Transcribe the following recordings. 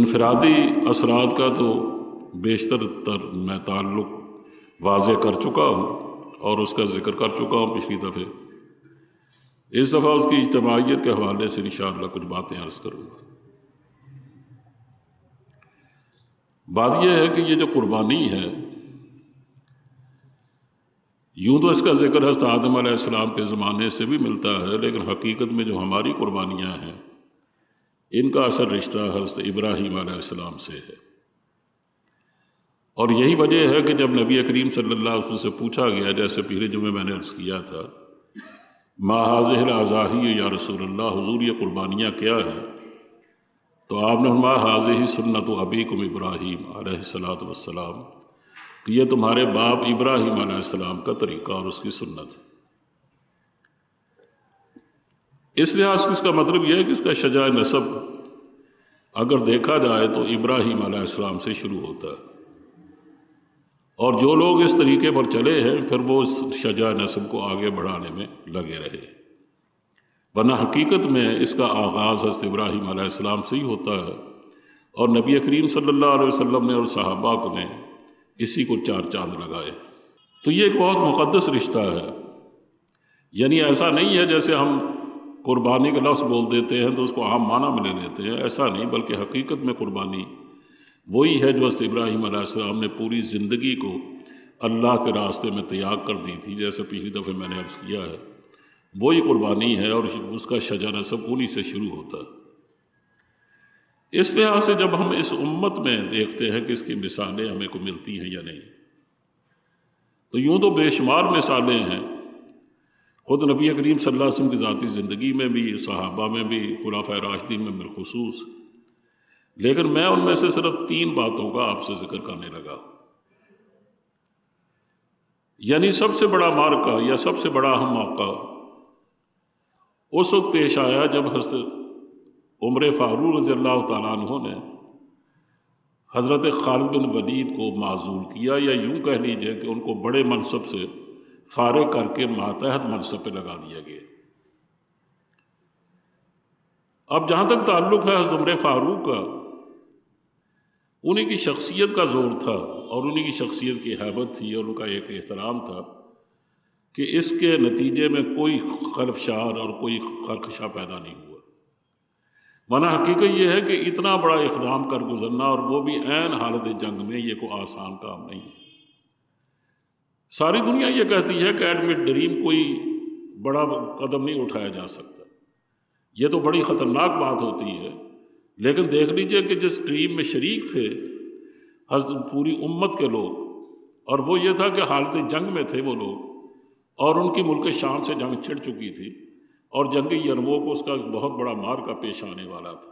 انفرادی اثرات کا تو بیشتر تر میں تعلق واضح کر چکا ہوں اور اس کا ذکر کر چکا ہوں پچھلی دفعہ۔ اس دفعہ اس کی اجتماعیت کے حوالے سے انشاءاللہ کچھ باتیں عرض کروں گا۔ بات یہ ہے کہ یہ جو قربانی ہے، یوں تو اس کا ذکر حضرت آدم علیہ السلام کے زمانے سے بھی ملتا ہے، لیکن حقیقت میں جو ہماری قربانیاں ہیں ان کا اثر رشتہ حضرت ابراہیم علیہ السلام سے ہے۔ اور یہی وجہ ہے کہ جب نبی کریم صلی اللہ علیہ وسلم سے پوچھا گیا، جیسے پہلے جمعے میں نے عرض کیا تھا، ما هذه الاضاحی یا رسول اللہ، حضور یہ قربانیاں کیا ہیں؟ تو آپ نے فرمایا هذه سنت ابیکم ابراہیم علیہ السلام، کہ یہ تمہارے باپ ابراہیم علیہ السلام کا طریقہ اور اس کی سنت ہے۔ اس لحاظ سے اس کا مطلب یہ ہے کہ اس کا شجاع نسب اگر دیکھا جائے تو ابراہیم علیہ السلام سے شروع ہوتا ہے، اور جو لوگ اس طریقے پر چلے ہیں پھر وہ اس شجاع نسب کو آگے بڑھانے میں لگے رہے، ورنہ حقیقت میں اس کا آغاز حضرت ابراہیم علیہ السلام سے ہی ہوتا ہے، اور نبی کریم صلی اللہ علیہ وسلم نے اور صحابہ کو نے اسی کو چار چاند لگائے۔ تو یہ ایک بہت مقدس رشتہ ہے، یعنی ایسا نہیں ہے جیسے ہم قربانی کا لفظ بول دیتے ہیں تو اس کو عام معنی میں لے لیتے ہیں، ایسا نہیں، بلکہ حقیقت میں قربانی وہی ہے جو حضرت ابراہیم علیہ السلام نے پوری زندگی کو اللہ کے راستے میں تیاگ کر دی تھی، جیسے پچھلی دفعہ میں نے عرض کیا ہے، وہی قربانی ہے اور اس کا شجاع نسب انہی سے شروع ہوتا ہے۔ اس لحاظ سے جب ہم اس امت میں دیکھتے ہیں کہ اس کی مثالیں ہمیں کو ملتی ہیں یا نہیں، تو یوں تو بے شمار مثالیں ہیں، خود نبی کریم صلی اللہ علیہ وسلم کی ذاتی زندگی میں بھی، صحابہ میں بھی، خلفائے راشدین میں بالخصوص، لیکن میں ان میں سے صرف 3 باتوں کا آپ سے ذکر کرنے لگا۔ یعنی سب سے بڑا معرکہ یا سب سے بڑا اہم موقع اس وقت پیش آیا جب حضرت عمر فاروق رضی اللہ تعالیٰ عنہ نے حضرت خالد بن ولید کو معزول کیا، یا یوں کہہ لیجئے کہ ان کو بڑے منصب سے فارغ کر کے ماتحت منصب پہ لگا دیا گیا۔ اب جہاں تک تعلق ہے حضرت عمر فاروق کا، انہی کی شخصیت کا زور تھا اور انہی کی شخصیت کی ہیبت تھی اور ان کا ایک احترام تھا کہ اس کے نتیجے میں کوئی خلفشار اور کوئی خرخشہ پیدا نہیں ہوا، ورنہ حقیقت یہ ہے کہ اتنا بڑا اقدام کر گزرنا، اور وہ بھی عین حالت جنگ میں، یہ کوئی آسان کام نہیں ہے۔ ساری دنیا یہ کہتی ہے کہ ایڈمٹ ڈریم کوئی بڑا قدم نہیں اٹھایا جا سکتا، یہ تو بڑی خطرناک بات ہوتی ہے، لیکن دیکھ لیجئے کہ جس ڈریم میں شریک تھے حضرت پوری امت کے لوگ، اور وہ یہ تھا کہ حالت جنگ میں تھے وہ لوگ، اور ان کی ملک شام سے جنگ چھڑ چکی تھی، اور جنگ یرموک کو اس کا بہت بڑا معرکہ پیش آنے والا تھا۔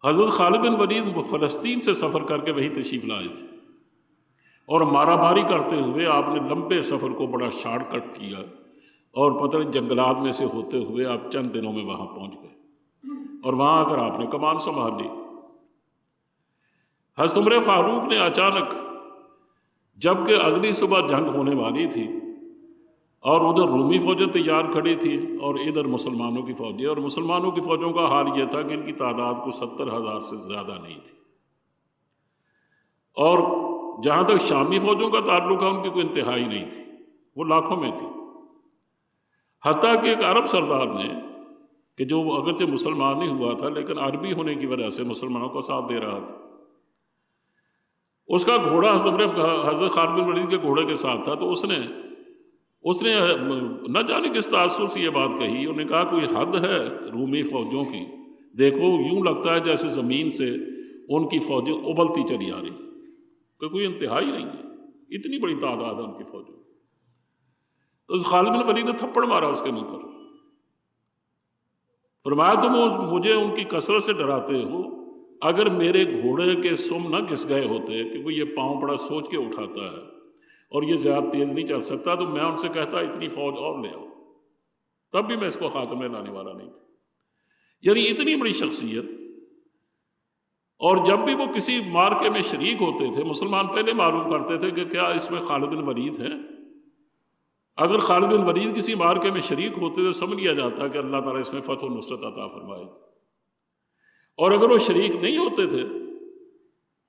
حضرت خالد بن ولید فلسطین سے سفر کر کے وہیں تشریف لائے تھے، اور مارا ماری کرتے ہوئے آپ نے لمبے سفر کو بڑا شارٹ کٹ کیا، اور پتہ نہیں جنگلات میں سے ہوتے ہوئے آپ چند دنوں میں وہاں پہنچ گئے، اور وہاں اگر آپ نے کمان سنبھال لی۔ حضرت عمر فاروق نے اچانک، جب کہ اگلی صبح جنگ ہونے والی تھی اور ادھر رومی فوجیں تیار کھڑی تھی اور ادھر مسلمانوں کی فوجیں، اور مسلمانوں کی فوجوں کا حال یہ تھا کہ ان کی تعداد کو 70,000 سے زیادہ نہیں تھی، اور جہاں تک شامی فوجوں کا تعلق ہے ان کی کوئی انتہائی نہیں تھی، وہ لاکھوں میں تھی۔ حتیٰ کہ ایک عرب سردار نے، کہ جو اگرچہ مسلمان نہیں ہوا تھا لیکن عربی ہونے کی وجہ سے مسلمانوں کا ساتھ دے رہا تھا، اس کا گھوڑا حضرت خالد بن ولید کے گھوڑے کے ساتھ تھا، تو اس نے نہ جانے کس تعصب سے یہ بات کہی، انہوں نے کہا کوئی حد ہے رومی فوجوں کی، دیکھو یوں لگتا ہے جیسے زمین سے ان کی فوجیں ابلتی چلی آ رہی، کہ کوئی انتہائی نہیں ہے، اتنی بڑی تعداد ہے ان کی فوجوں۔ تو اس خالد بن ولید نے تھپڑ مارا اس کے منہ پر، فرمایا تم مجھے ان کی کثرت سے ڈراتے ہو، اگر میرے گھوڑے کے سم نہ گھس گئے ہوتے کہ وہ یہ پاؤں بڑا سوچ کے اٹھاتا ہے اور یہ زیادہ تیز نہیں چل سکتا، تو میں ان سے کہتا اتنی فوج اور لے آؤ، تب بھی میں اس کو خاتمے لانے والا نہیں تھا۔ یعنی اتنی بڑی شخصیت، اور جب بھی وہ کسی معرکے میں شریک ہوتے تھے، مسلمان پہلے معلوم کرتے تھے کہ کیا اس میں خالد بن ولید ہیں۔ اگر خالد بن ولید کسی معرکے میں شریک ہوتے تو سمجھ لیا جاتا کہ اللہ تعالیٰ اس میں فتح و نصرت عطا فرمائے۔ اور اگر وہ شریک نہیں ہوتے تھے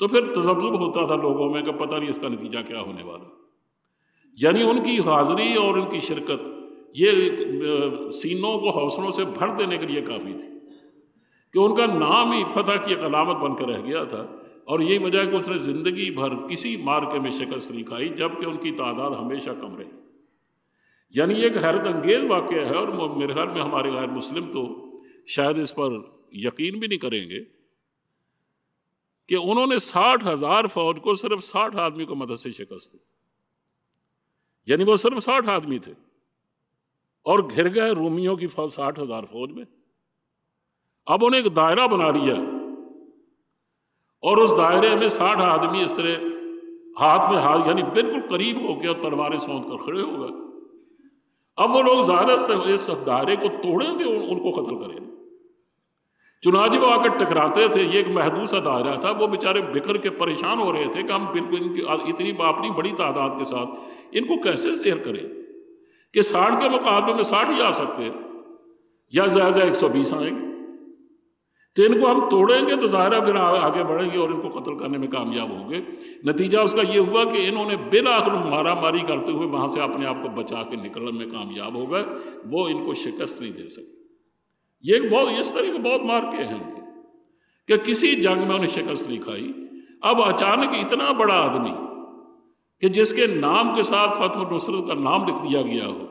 تو پھر تذبذب ہوتا تھا لوگوں میں کہ پتہ نہیں اس کا نتیجہ کیا ہونے والا. یعنی ان کی حاضری اور ان کی شرکت یہ سینوں کو حوصلوں سے بھر دینے کے لیے کافی تھی کہ ان کا نام ہی فتح کی ایک علامت بن کر رہ گیا تھا. اور یہی وجہ ہے کہ اس نے زندگی بھر کسی مارکے میں شکست نہیں کھائی جبکہ ان کی تعداد ہمیشہ کم رہی. یعنی یہ ایک حیرت انگیز واقعہ ہے، اور میرے خیال میں ہمارے غیر مسلم تو شاید اس پر یقین بھی نہیں کریں گے کہ انہوں نے 60,000 فوج کو صرف 60 آدمی کو مدد سے شکست دی. یعنی وہ صرف 60 آدمی تھے اور گھر گئے رومیوں کی 60,000 فوج میں. اب انہیں ایک دائرہ بنا لیا اور اس دائرے میں 60 آدمی اس طرح ہاتھ میں ہاتھ یعنی بالکل قریب ہو کے اور تلواریں سونت کر کھڑے ہو گئے. اب وہ لوگ ظاہر سے اس دائرے کو توڑیں تھے، ان کو قتل کریں. چنانچہ وہ آ کر ٹکراتے تھے. یہ ایک محدود سا دائرہ تھا. وہ بیچارے بکھر کے پریشان ہو رہے تھے کہ ہم بالکل ان کی اتنی اپنی بڑی تعداد کے ساتھ ان کو کیسے زیر کریں کہ 60 کے مقابلے میں 60 ہی آ سکتے یا زیادہ 120 آئیں گے. تو ان کو ہم توڑیں گے تو ظاہرہ پھر آگے بڑھیں گے اور ان کو قتل کرنے میں کامیاب ہوں گے. نتیجہ اس کا یہ ہوا کہ انہوں نے بالآخر مارا ماری کرتے ہوئے وہاں سے اپنے آپ کو بچا کے نکلنے میں کامیاب ہو گئے. وہ ان کو شکست نہیں دے سکے. یہ ایک بہت اس طرح کے بہت مارکے ہیں کہ کسی جنگ میں انہیں شکست نہیں کھائی. اب اچانک اتنا بڑا آدمی کہ جس کے نام کے ساتھ فتح و نصرت کا نام لکھ دیا گیا ہو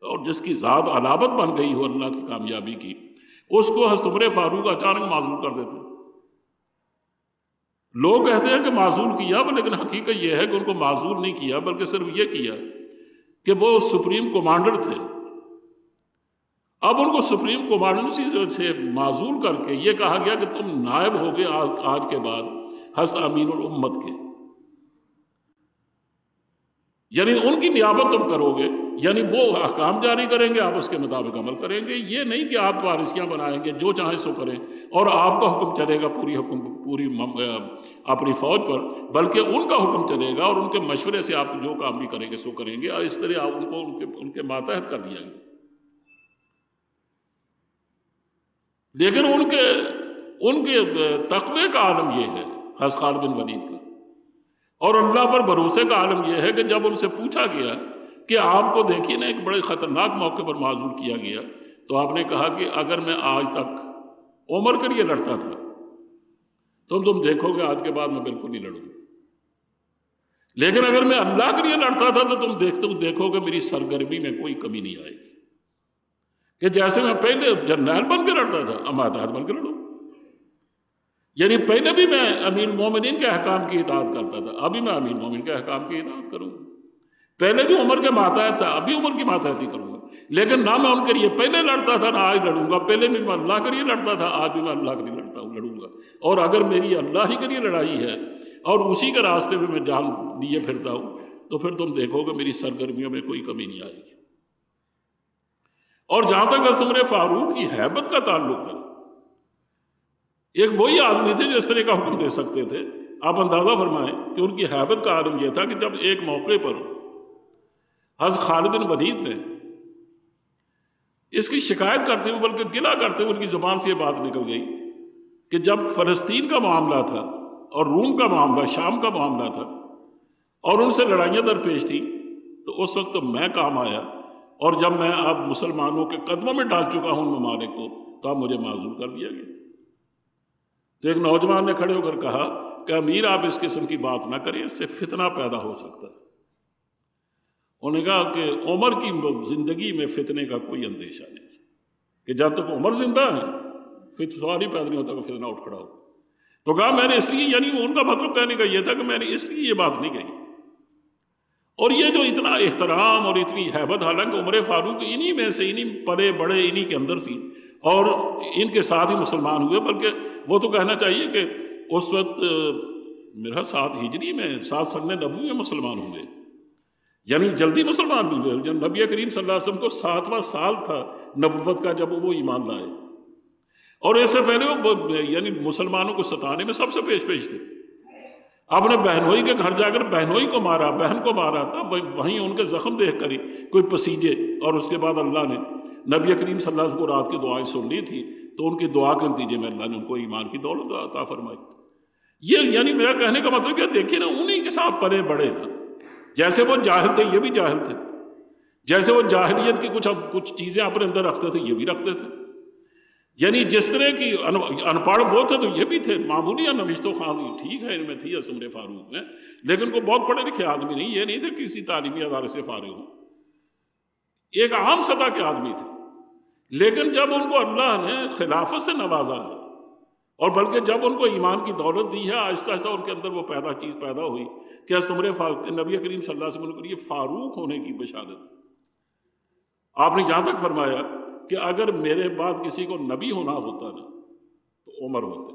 اور جس کی ذات علامت بن گئی ہو اللہ کی کامیابی کی، اس کو حضرت عمر فاروق اچانک معزول کر دیتے. لوگ کہتے ہیں کہ معزول کیا، لیکن حقیقت یہ ہے کہ ان کو معزول نہیں کیا بلکہ صرف یہ کیا کہ وہ سپریم کمانڈر تھے. اب ان کو سپریم کمانڈنسی سے معزول کر کے یہ کہا گیا کہ تم نائب ہو گے آج کے بعد حضرت امین الامت کے، یعنی ان کی نیابت تم کرو گے. یعنی وہ احکام جاری کریں گے، آپ اس کے مطابق عمل کریں گے. یہ نہیں کہ آپ پالیسیاں بنائیں گے جو چاہیں سو کریں اور آپ کا حکم چلے گا پوری اپنی فوج پر، بلکہ ان کا حکم چلے گا اور ان کے مشورے سے آپ جو کام بھی کریں گے سو کریں گے. اور اس طرح آپ ان کو ان کے ماتحت کر دیا گیا. لیکن ان کے تقوی کا عالم یہ ہے حضرت خالد بن ولید کا، اور اللہ پر بھروسے کا عالم یہ ہے کہ جب ان سے پوچھا گیا کہ آپ کو دیکھیے نا ایک بڑے خطرناک موقع پر معزول کیا گیا، تو آپ نے کہا کہ اگر میں آج تک عمر کے لیے لڑتا تھا تو تم دیکھو گے آج کے بعد میں بالکل نہیں لڑوں گا، لیکن اگر میں اللہ کے لیے لڑتا تھا تو تم دیکھو گے میری سرگرمی میں کوئی کمی نہیں آئے گی کہ جیسے میں پہلے جرنیل بن کے لڑتا تھا اب ماتحت بن کے لڑوں. یعنی پہلے بھی میں امیر المومنین کے احکام کی اطاعت کرتا تھا، ابھی میں امیر المومنین کے احکام کی اطاعت کروں گا. پہلے بھی عمر کے ماتحت تھا، ابھی عمر کی ماتحت ہی کروں گا. لیکن نہ میں ان کے لیے پہلے لڑتا تھا نہ آج لڑوں گا. پہلے بھی میں اللہ کے لیے لڑتا تھا، آج بھی میں اللہ کے لیے لڑوں گا. اور اگر میری اللہ ہی کے لیے لڑائی ہے اور اسی کے راستے میں جان لیے پھرتا ہوں تو پھر تم دیکھو گے میری سرگرمیوں میں کوئی کمی نہیں آئے گی. اور جہاں تک حضرت عمر فاروق کی ہیبت کا تعلق ہے، ایک وہی آدمی تھے جو اس طرح کا حکم دے سکتے تھے. آپ اندازہ فرمائیں کہ ان کی ہیبت کا عالم یہ تھا کہ جب ایک موقع پر حضرت خالد بن ولید نے اس کی شکایت کرتے ہوئے بلکہ گلہ کرتے ہوئے ان کی زبان سے یہ بات نکل گئی کہ جب فلسطین کا معاملہ تھا اور روم کا معاملہ، شام کا معاملہ تھا اور ان سے لڑائیاں درپیش تھیں، تو اس وقت میں کام آیا، اور جب میں اب مسلمانوں کے قدموں میں ڈال چکا ہوں ممالک کو تو اب مجھے معزول کر دیا گیا. تو ایک نوجوان نے کھڑے ہو کر کہا کہ امیر آپ اس قسم کی بات نہ کریں، اس سے فتنہ پیدا ہو سکتا ہے. انہوں نے کہا کہ عمر کی زندگی میں فتنے کا کوئی اندیشہ نہیں کہ جب تک عمر زندہ ہے پھر سوال ہی پیدا نہیں ہوتا کہ فتنہ اٹھ کھڑا ہو. تو کہا میں نے اس لیے، یعنی ان کا مطلب کہنے کا یہ تھا کہ میں نے اس لیے یہ بات نہیں کہی. اور یہ جو اتنا احترام اور اتنی ہیبت، حالانکہ عمر فاروق انہی میں سے، انہی پلے بڑے انہی کے اندر تھی اور ان کے ساتھ ہی مسلمان ہوئے، بلکہ وہ تو کہنا چاہیے کہ اس وقت میرا 7 ہجری میں 7 سن نبوی میں مسلمان ہوئے، یعنی جلدی مسلمان بھی ہوئے. جب نبی کریم صلی اللہ علیہ وسلم کو 7واں سال تھا نبوت کا جب وہ ایمان لائے، اور اس سے پہلے وہ یعنی مسلمانوں کو ستانے میں سب سے پیش تھے. آپ نے بہنوئی کے گھر جا کر بہنوئی کو مارا، بہن کو مارا تھا، وہیں ان کے زخم دیکھ کر ہی کوئی پسیجے. اور اس کے بعد اللہ نے نبی کریم صلی اللہ علیہ وسلم کو رات کی دعائیں سن لی تھی تو ان کی دعا کے نتیجے میں اللہ نے ان کو ایمان کی دولت عطا فرمائی. یہ یعنی میرا کہنے کا مطلب یہ دیکھیے نا، انہی کے ساتھ پلے بڑے نا. جیسے وہ جاہل تھے یہ بھی جاہل تھے، جیسے وہ جاہلیت کی کچھ چیزیں اپنے اندر رکھتے تھے یہ بھی رکھتے تھے. یعنی جس طرح کی ان پڑھ وہ تھے تو یہ بھی تھے، معمولی نوشت و خواندگی ٹھیک ہے ان میں تھی عمر فاروق میں، لیکن کوئی بہت پڑھے لکھے آدمی نہیں، یہ نہیں تھے کہ کسی تعلیمی ادارے سے فارغ ہوں، ایک عام سطح کے آدمی تھے. لیکن جب ان کو اللہ نے خلافت سے نوازا ہے، اور بلکہ جب ان کو ایمان کی دولت دی ہے، آہستہ آہستہ ان کے اندر وہ چیز پیدا ہوئی کہ عمر فاروق نبی کریم صلی اللہ علیہ وسلم کے لیے فاروق ہونے کی بشارت. آپ نے یہاں تک فرمایا کہ اگر میرے بعد کسی کو نبی ہونا ہوتا نا تو عمر ہوتے.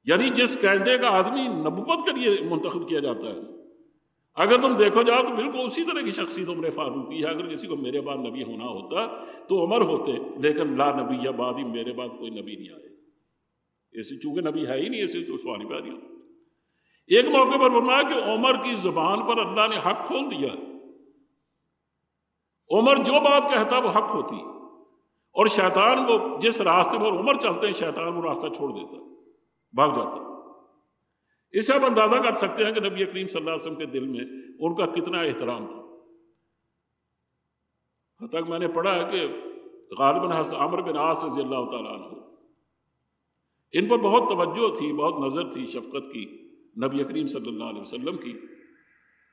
یعنی جس کینڈے کا آدمی نبوت کے لیے منتخب کیا جاتا ہے، اگر تم دیکھو جاؤ تو بالکل اسی طرح کی شخصیت عمر فاروق کی ہے. اگر کسی کو میرے بعد نبی ہونا ہوتا تو عمر ہوتے، لیکن لا نبی یا بعد ہی میرے بعد کوئی نبی نہیں آئے. ایسے چونکہ نبی ہے ہی نہیں، ایسے سوال پہ نہیں ہوتا. ایک موقع پر فرمایا کہ عمر کی زبان پر اللہ نے حق کھول دیا ہے. عمر جو بات کہتا وہ حق ہوتی، اور شیطان وہ جس راستے پر عمر چلتے ہیں شیطان وہ راستہ چھوڑ دیتا، بھاگ جاتا. اس سے آپ اندازہ کر سکتے ہیں کہ نبی کریم صلی اللہ علیہ وسلم کے دل میں ان کا کتنا احترام تھا. حتیٰ کہ میں نے پڑھا ہے کہ غالباً عمرو بن عاص رضی اللہ تعالیٰ عنہ، ان پر بہت توجہ تھی، بہت نظر تھی شفقت کی نبی کریم صلی اللہ علیہ وسلم کی.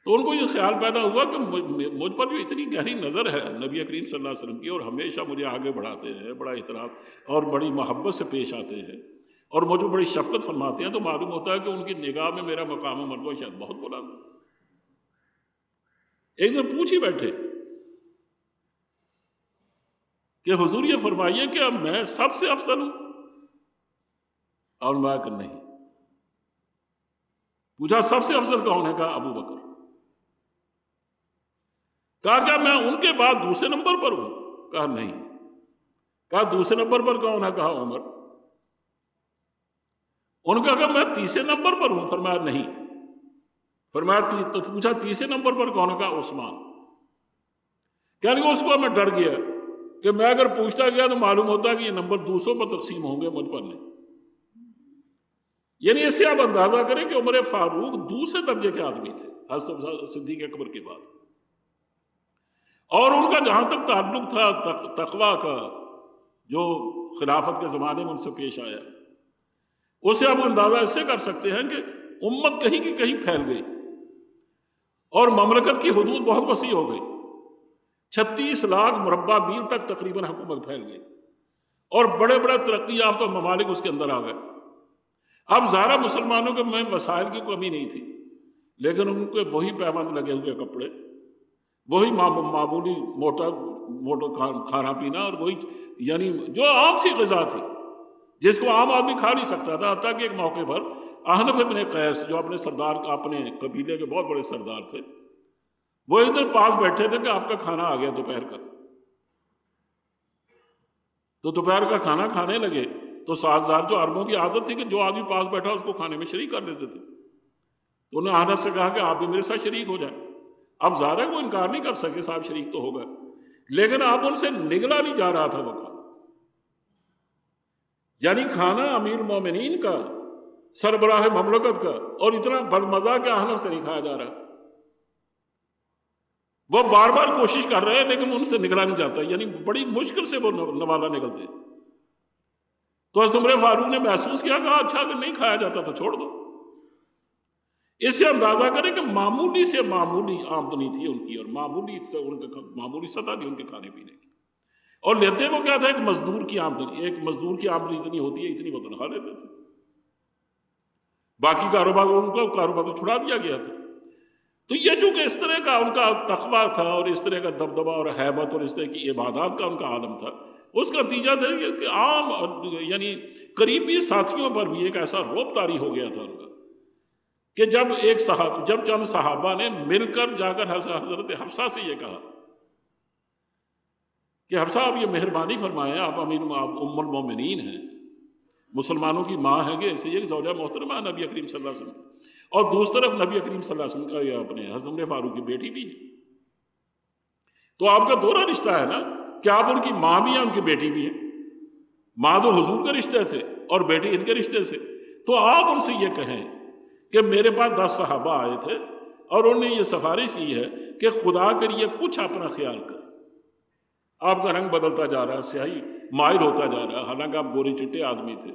تو ان کو یہ خیال پیدا ہوا کہ مجھ پر جو اتنی گہری نظر ہے نبی کریم صلی اللہ علیہ وسلم کی، اور ہمیشہ مجھے آگے بڑھاتے ہیں، بڑا احترام اور بڑی محبت سے پیش آتے ہیں، اور مجھے بڑی شفقت فرماتے ہیں، تو معلوم ہوتا ہے کہ ان کی نگاہ میں میرا مقام و مرتبہ شاید بہت بلند. ایک دن پوچھ ہی بیٹھے کہ حضور یہ فرمائیے کہ اب میں سب سے افضل ہوں؟ اور میں کہ نہیں. پوچھا سب سے افضل کون ہے؟ کہا ابو بکر. کہا کیا میں ان کے بعد دوسرے نمبر پر ہوں؟ کہا نہیں. کہا دوسرے نمبر پر کون ہے؟ کہا عمر. ان کا کہا میں تیسرے نمبر پر ہوں؟ فرمایا نہیں. فرمایا تو پوچھا تیسرے نمبر پر کون ہے؟ کہا عثمان. کہنے کو اس کو میں ڈر گیا کہ میں اگر پوچھتا گیا تو معلوم ہوتا کہ یہ نمبر دوسروں پر تقسیم ہوں گے، مجھ پر نہیں. یعنی اس سے آپ اندازہ کریں کہ عمر فاروق دوسرے درجے کے آدمی تھے حضرت صدیق اکبر کے بعد. اور ان کا جہاں تک تعلق تھا تقویٰ کا جو خلافت کے زمانے میں ان سے پیش آیا، اسے آپ اندازہ اس سے کر سکتے ہیں کہ امت کہیں کی کہیں پھیل گئی اور مملکت کی حدود بہت وسیع ہو گئی. 36 لاکھ مربع میل تک تقریباً حکومت پھیل گئی، اور بڑے بڑے ترقی یافتہ ممالک اس کے اندر آ گئے. اب ظاہر مسلمانوں کے میں وسائل کی کمی نہیں تھی، لیکن ان کے وہی پیمانے لگے ہوئے کپڑے، وہی معمولی موٹا کھانا پینا، اور وہی یعنی جو عام سی غذا تھی جس کو عام آدمی کھا نہیں سکتا تھا. حتیٰ کہ ایک موقع پر احنف ابن قیس جو اپنے سردار کا اپنے قبیلے کے بہت بڑے سردار تھے، وہ ادھر پاس بیٹھے تھے کہ آپ کا کھانا آ گیا دوپہر کا. تو دوپہر کا کھانا کھانے لگے تو سازدار جو عربوں کی عادت تھی کہ جو آدمی پاس بیٹھا اس کو کھانے میں شریک کر لیتے تھے. تو انہوں نے احنف سے کہا کہ آپ بھی میرے ساتھ شریک ہو جائیں. اب ظاہر ہے وہ انکار نہیں کر سکے، صاحب شریک تو ہوگا، لیکن آپ ان سے نگلا نہیں جا رہا تھا وہ کھانا. یعنی کھانا امیر المومنین کا، سربراہ مملکت کا، اور اتنا بدمزہ کہ احنف سے نہیں کھایا جا رہا. وہ بار بار کوشش کر رہے ہیں لیکن ان سے نگلا نہیں جاتا، یعنی بڑی مشکل سے وہ نوالا نکلتے. تو حضرت عمر فاروق نے محسوس کیا، کہا اچھا اگر نہیں کھایا جاتا تو چھوڑ دو. اس سے اندازہ کریں کہ معمولی سے معمولی آمدنی تھی ان کی، اور معمولی سطح تھی ان کے کھانے پینے کی. اور لیتے وہ کیا تھا؟ ایک مزدور کی آمدنی. ایک مزدور کی آمدنی اتنی ہوتی ہے، اتنی وہ تنخواہ لیتے تھے. باقی کاروبار ان کا کاروبار تو چھڑا دیا گیا تھا. تو یہ چونکہ اس طرح کا ان کا تقویٰ تھا، اور اس طرح کا دبدبہ اور ہیبت، اور اس طرح کی عبادات کا ان کا عالم تھا، اس کا نتیجہ تھا کہ عام یعنی قریبی ساتھیوں پر بھی ایک ایسا رعب طاری ہو گیا تھا ان کا کہ جب چند صحابہ نے مل کر جا کر حضرت حفصہ سے یہ کہا کہ حفصہ آپ یہ مہربانی فرمائیں، آپ ام المومنین ہیں، مسلمانوں کی ماں ہیں، کہ ایسے یہ زوجہ محترمہ ہے نبی کریم صلی اللہ علیہ وسلم، اور دوسری طرف نبی کریم صلی اللہ علیہ وسلم کا یہ اپنے حضرت عمر فاروق کی بیٹی بھی ہے. تو آپ کا دوہرا رشتہ ہے نا کہ آپ ان کی ماں بھی ہیں، ان کی بیٹی بھی ہیں. ماں تو حضور کے رشتے سے اور بیٹی ان کے رشتے سے، تو آپ ان سے یہ کہیں کہ میرے پاس 10 صحابہ آئے تھے اور انہوں نے یہ سفارش کی ہے کہ خدا کے لیے کچھ اپنا خیال کر، آپ کا رنگ بدلتا جا رہا ہے، سیاہی مائل ہوتا جا رہا ہے، حالانکہ آپ گورے چٹے آدمی تھے،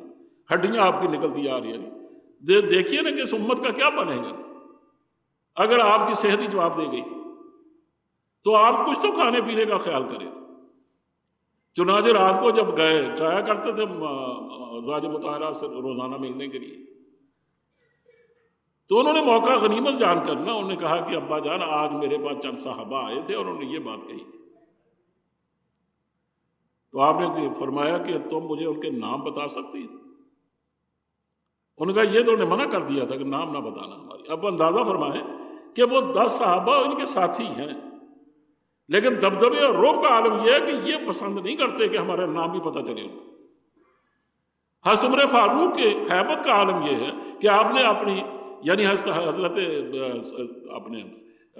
ہڈیاں آپ کی نکلتی آ رہی ہیں، دیکھیے نا کہ اس امت کا کیا بنے گا اگر آپ کی صحت ہی جواب دے گئی تو آپ کچھ تو کھانے پینے کا خیال کریں۔ چنانچہ رات کو جب گئے جایا کرتے تھے ازواج مطہرات سے روزانہ ملنے کے لیے، تو انہوں نے موقع غنیمت جان کر نا انہوں نے کہا کہ ابا جان آج میرے پاس چند صحابہ آئے تھے اور انہوں نے یہ بات کہی تھی، تو آپ نے فرمایا کہ تم مجھے ان کے نام بتا سکتی؟ انہوں نے کہا یہ تو انہیں منع کر دیا تھا کہ نام نہ بتانا ہماری۔ اب اندازہ فرمائیں کہ وہ 10 صحابہ ان کے ساتھی ہیں، لیکن دبدبے اور رعب کا عالم یہ ہے کہ یہ پسند نہیں کرتے کہ ہمارا نام بھی پتہ چلے ان کو۔ حضرت عمر فاروق کے ہیبت کا عالم یہ ہے کہ آپ نے اپنی یعنی حضرت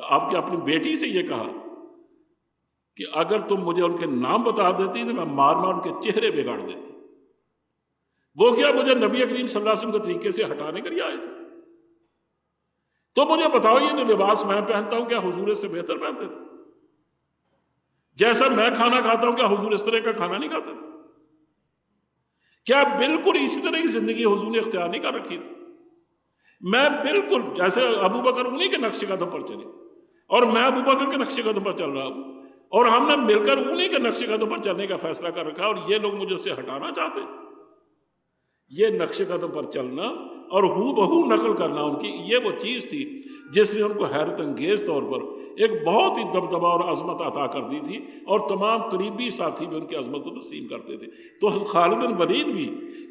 آپ کی اپنی بیٹی سے یہ کہا کہ اگر تم مجھے ان کے نام بتا دیتی تو میں مار مار ان کے چہرے بگاڑ دیتی۔ وہ کیا مجھے نبی کریم صلی اللہ علیہ وسلم کے طریقے سے ہٹانے کے لیے آئے تھے؟ تو مجھے بتاؤ یہ جو لباس میں پہنتا ہوں کیا حضور اس سے بہتر پہنتے تھے؟ جیسا میں کھانا کھاتا ہوں کیا حضور اس طرح کا کھانا نہیں کھاتے تھے؟ کیا بالکل اسی طرح کی زندگی حضور نے اختیار نہیں کر رکھی تھی؟ میں بالکل جیسے ابو بکر انہی کے نقش قدم پر چلے اور میں ابو بکر کے نقش قدم پر چل رہا ہوں اور ہم نے مل کر انہی کے نقش قدم پر چلنے کا فیصلہ کر رکھا اور یہ لوگ مجھے اس سے ہٹانا چاہتے۔ یہ نقش قدم پر چلنا اور ہو بہو نقل کرنا ان کی یہ وہ چیز تھی جس نے ان کو حیرت انگیز طور پر ایک بہت ہی دبدبا اور عظمت عطا کر دی تھی، اور تمام قریبی ساتھی بھی ان کی عظمت کو تسلیم کرتے تھے۔ تو خالد بن ولید بھی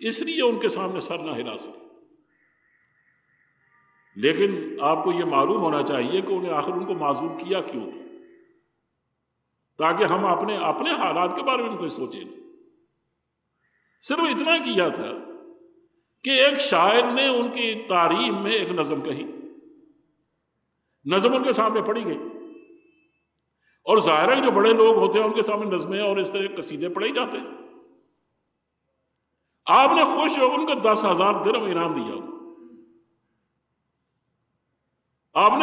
اس لیے ان کے سامنے سر نہ ہلا سکے، لیکن آپ کو یہ معلوم ہونا چاہیے کہ انہیں آخر ان کو معذور کیا کیوں تھا، تاکہ ہم اپنے حالات کے بارے میں ان کو سوچیں۔ صرف اتنا کیا تھا کہ ایک شاعر نے ان کی تعریف میں ایک نظم کہی، نظم ان کے سامنے پڑھی گئی، اور ظاہر ہے جو بڑے لوگ ہوتے ہیں ان کے سامنے نظمیں اور اس طرح قصیدے پڑھے جاتے ہیں۔ آپ نے خوش ہو ان کو 10,000 درہم انعام دیا۔ آپ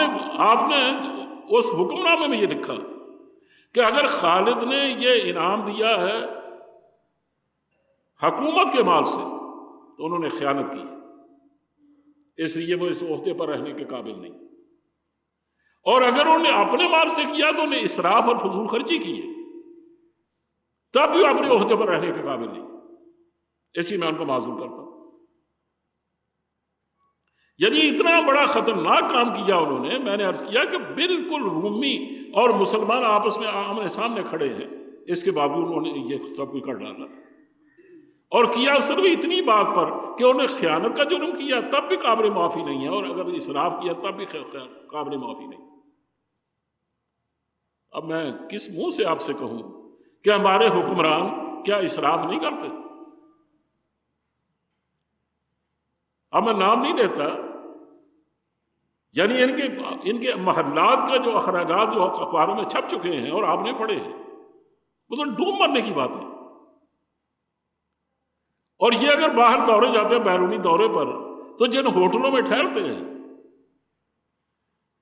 نے اس حکم نامے میں یہ لکھا کہ اگر خالد نے یہ انعام دیا ہے حکومت کے مال سے تو انہوں نے خیانت کی، اس لیے وہ اس عہدے پر رہنے کے قابل نہیں، اور اگر انہوں نے اپنے مال سے کیا تو انہیں اسراف اور فضول خرچی کی ہے، تب بھی اپنے عہدے پر رہنے کے قابل نہیں، اسی میں ان کو معذور کرتا ہوں۔ یعنی اتنا بڑا خطرناک کام کیا انہوں نے، میں نے عرض کیا کہ بالکل رومی اور مسلمان آپس میں آمنے سامنے کھڑے ہیں، اس کے باوجود انہوں نے یہ سب کچھ کر ڈالا، اور کیا صرف اتنی بات پر کہ انہوں نے خیانت کا جرم کیا تب بھی قابل معافی نہیں ہے، اور اگر اسراف کیا تب بھی قابل معافی نہیں۔ اب میں کس منہ سے آپ سے کہوں کہ ہمارے حکمران کیا اسراف نہیں کرتے؟ اب میں نام نہیں لیتا، یعنی ان کے محلات کا جو اخراجات جو اخباروں میں چھپ چکے ہیں اور آپ نے پڑھے ہیں، وہ تو ڈوب مرنے کی بات ہے۔ اور یہ اگر باہر دورے جاتے ہیں بیرونی دورے پر تو جن ہوٹلوں میں ٹھہرتے ہیں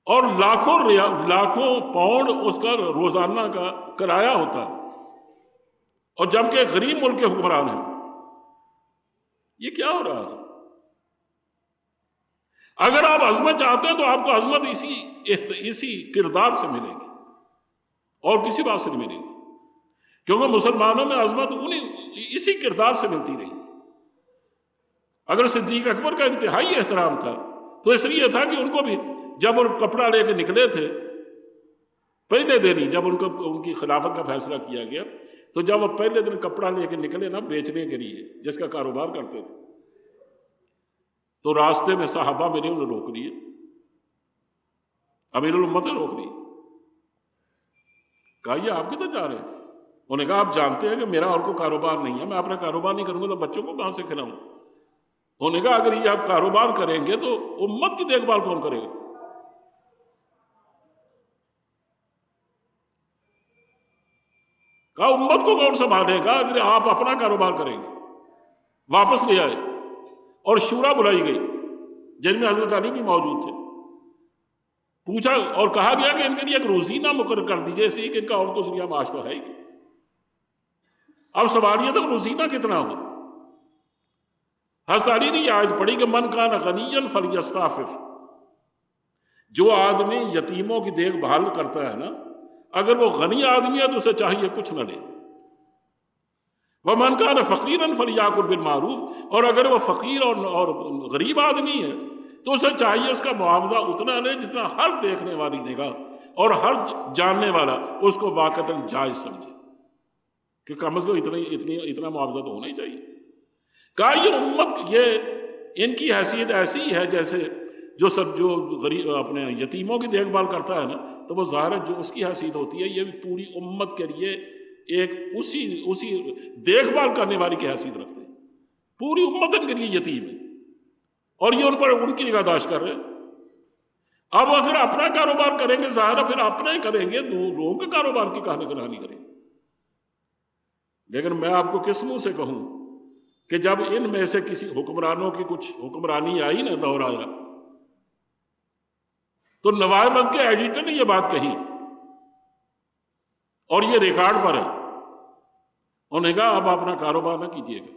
اور لاکھوں پاؤنڈ اس کا روزانہ کا کرایہ ہوتا ہے، اور جبکہ غریب ملک کے حکمران ہیں، یہ کیا ہو رہا ہے؟ اگر آپ عظمت چاہتے ہیں تو آپ کو عظمت اسی کردار سے ملے گی اور کسی بات سے نہیں ملے گی، کیونکہ مسلمانوں میں عظمت اسی کردار سے ملتی رہی۔ اگر صدیق اکبر کا انتہائی احترام تھا تو اس لیے تھا کہ ان کو بھی جب وہ کپڑا لے کے نکلے تھے پہلے دن ہی، جب ان کی خلافت کا فیصلہ کیا گیا، تو جب وہ پہلے دن کپڑا لے کے نکلے نا بیچنے کے لیے، جس کا کاروبار کرتے تھے، تو راستے میں صحابہ میں نے انہیں روک لیے، امیر الامت نے روک لی، کہا یہ آپ کدھر جا رہے ہیں؟ انہوں نے کہا آپ جانتے ہیں کہ میرا اور کوئی کاروبار نہیں ہے، میں اپنا کاروبار نہیں کروں گا تو بچوں کو کہاں سے کھلاؤں؟ انہوں نے کہا اگر یہ آپ کاروبار کریں گے تو امت کی دیکھ بھال کون کرے گا؟ کہا امت کو کون سنبھالے گا اگر آپ اپنا کاروبار کریں گے؟ واپس لے آئے اور شورا بلائی گئی جن میں حضرت علی بھی موجود تھے. پوچھا اور کہا گیا کہ ان کے لیے ایک روزینہ مقرر کر دیجیے، اس لیے کہ ان کا اور کو ذریعہ معاش تو ہے ہی. اب سوال یہ تھا کہ روزینہ کتنا ہو. حضرت علی نے یہ آیت پڑھی کہ من کان غنیا فلیستعفف، جو آدمی یتیموں کی دیکھ بھال کرتا ہے نا، اگر وہ غنی آدمی ہے تو اسے چاہیے کچھ نہ لے. ومن کان فقیرا فلیأکل بالمعروف، اور اگر وہ فقیر اور غریب آدمی ہے تو اسے چاہیے اس کا معاوضہ اتنا لے جتنا ہر دیکھنے والی نگاہ اور ہر جاننے والا اس کو واقعتاً جائز سمجھے، کہ کم از کم اتنا معاوضہ تو ہونا ہی چاہیے. کہا یہ امت، یہ ان کی حیثیت ایسی ہے جیسے جو غریب اپنے یتیموں کی دیکھ بھال کرتا ہے نا، تو وہ ظاہر ہے جو اس کی حیثیت ہوتی ہے، یہ بھی پوری امت کے لیے ایک اسی دیکھ بھال کرنے والی کی حیثیت رکھتے ہیں. پوری امت ان کے لیے یتیم ہے اور یہ ان پر ان کی نگہداشت کر رہے ہیں. اب اگر اپنا کاروبار کریں گے ظاہر ہے پھر اپنا ہی کریں گے، لوگوں کے کاروبار کی کہانی کرانی کریں گے. لیکن میں آپ کو کس منہ سے کہوں کہ جب ان میں سے کسی حکمرانوں کی کچھ حکمرانی آئی نا، دور آیا، تو نوائے ملک کے ایڈیٹر نے یہ بات کہی اور یہ ریکارڈ پر ہے. انہوں نے کہا اب اپنا کاروبار نہ کیجیے گا.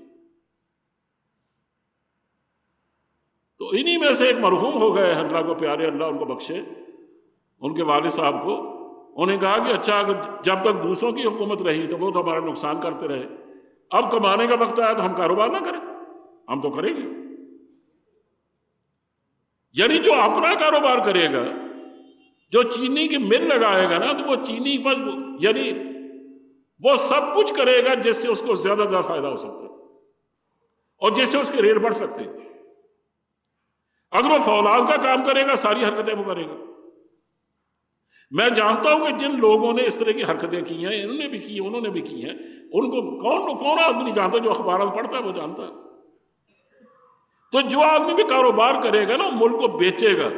تو انہی میں سے ایک مرحوم ہو گئے، اللہ کو پیارے، اللہ ان کو بخشے، ان کے والد صاحب کو. انہوں نے کہا کہ اچھا اگر جب تک دوسروں کی حکومت رہی تو وہ تو ہمارا نقصان کرتے رہے، اب کمانے کا وقت آیا تو ہم کاروبار نہ کریں، ہم تو کریں گے. یعنی جو اپنا کاروبار کرے گا، جو چینی کی مل لگائے گا نا، تو وہ چینی پر یعنی وہ سب کچھ کرے گا جس سے اس کو زیادہ زیادہ فائدہ ہو سکتا ہے اور جس سے اس کے ریٹ بڑھ سکتے ہیں. اگر وہ فولاد کا کام کرے گا ساری حرکتیں وہ کرے گا. میں جانتا ہوں کہ جن لوگوں نے اس طرح کی حرکتیں کی ہیں، انہوں نے بھی کی، انہوں نے بھی کی ہیں، ان کو کون آدمی نہیں جانتا، جو اخبارات پڑھتا ہے وہ جانتا ہے. تو جو آدمی بھی کاروبار کرے گا نا، ملک کو بیچے گا.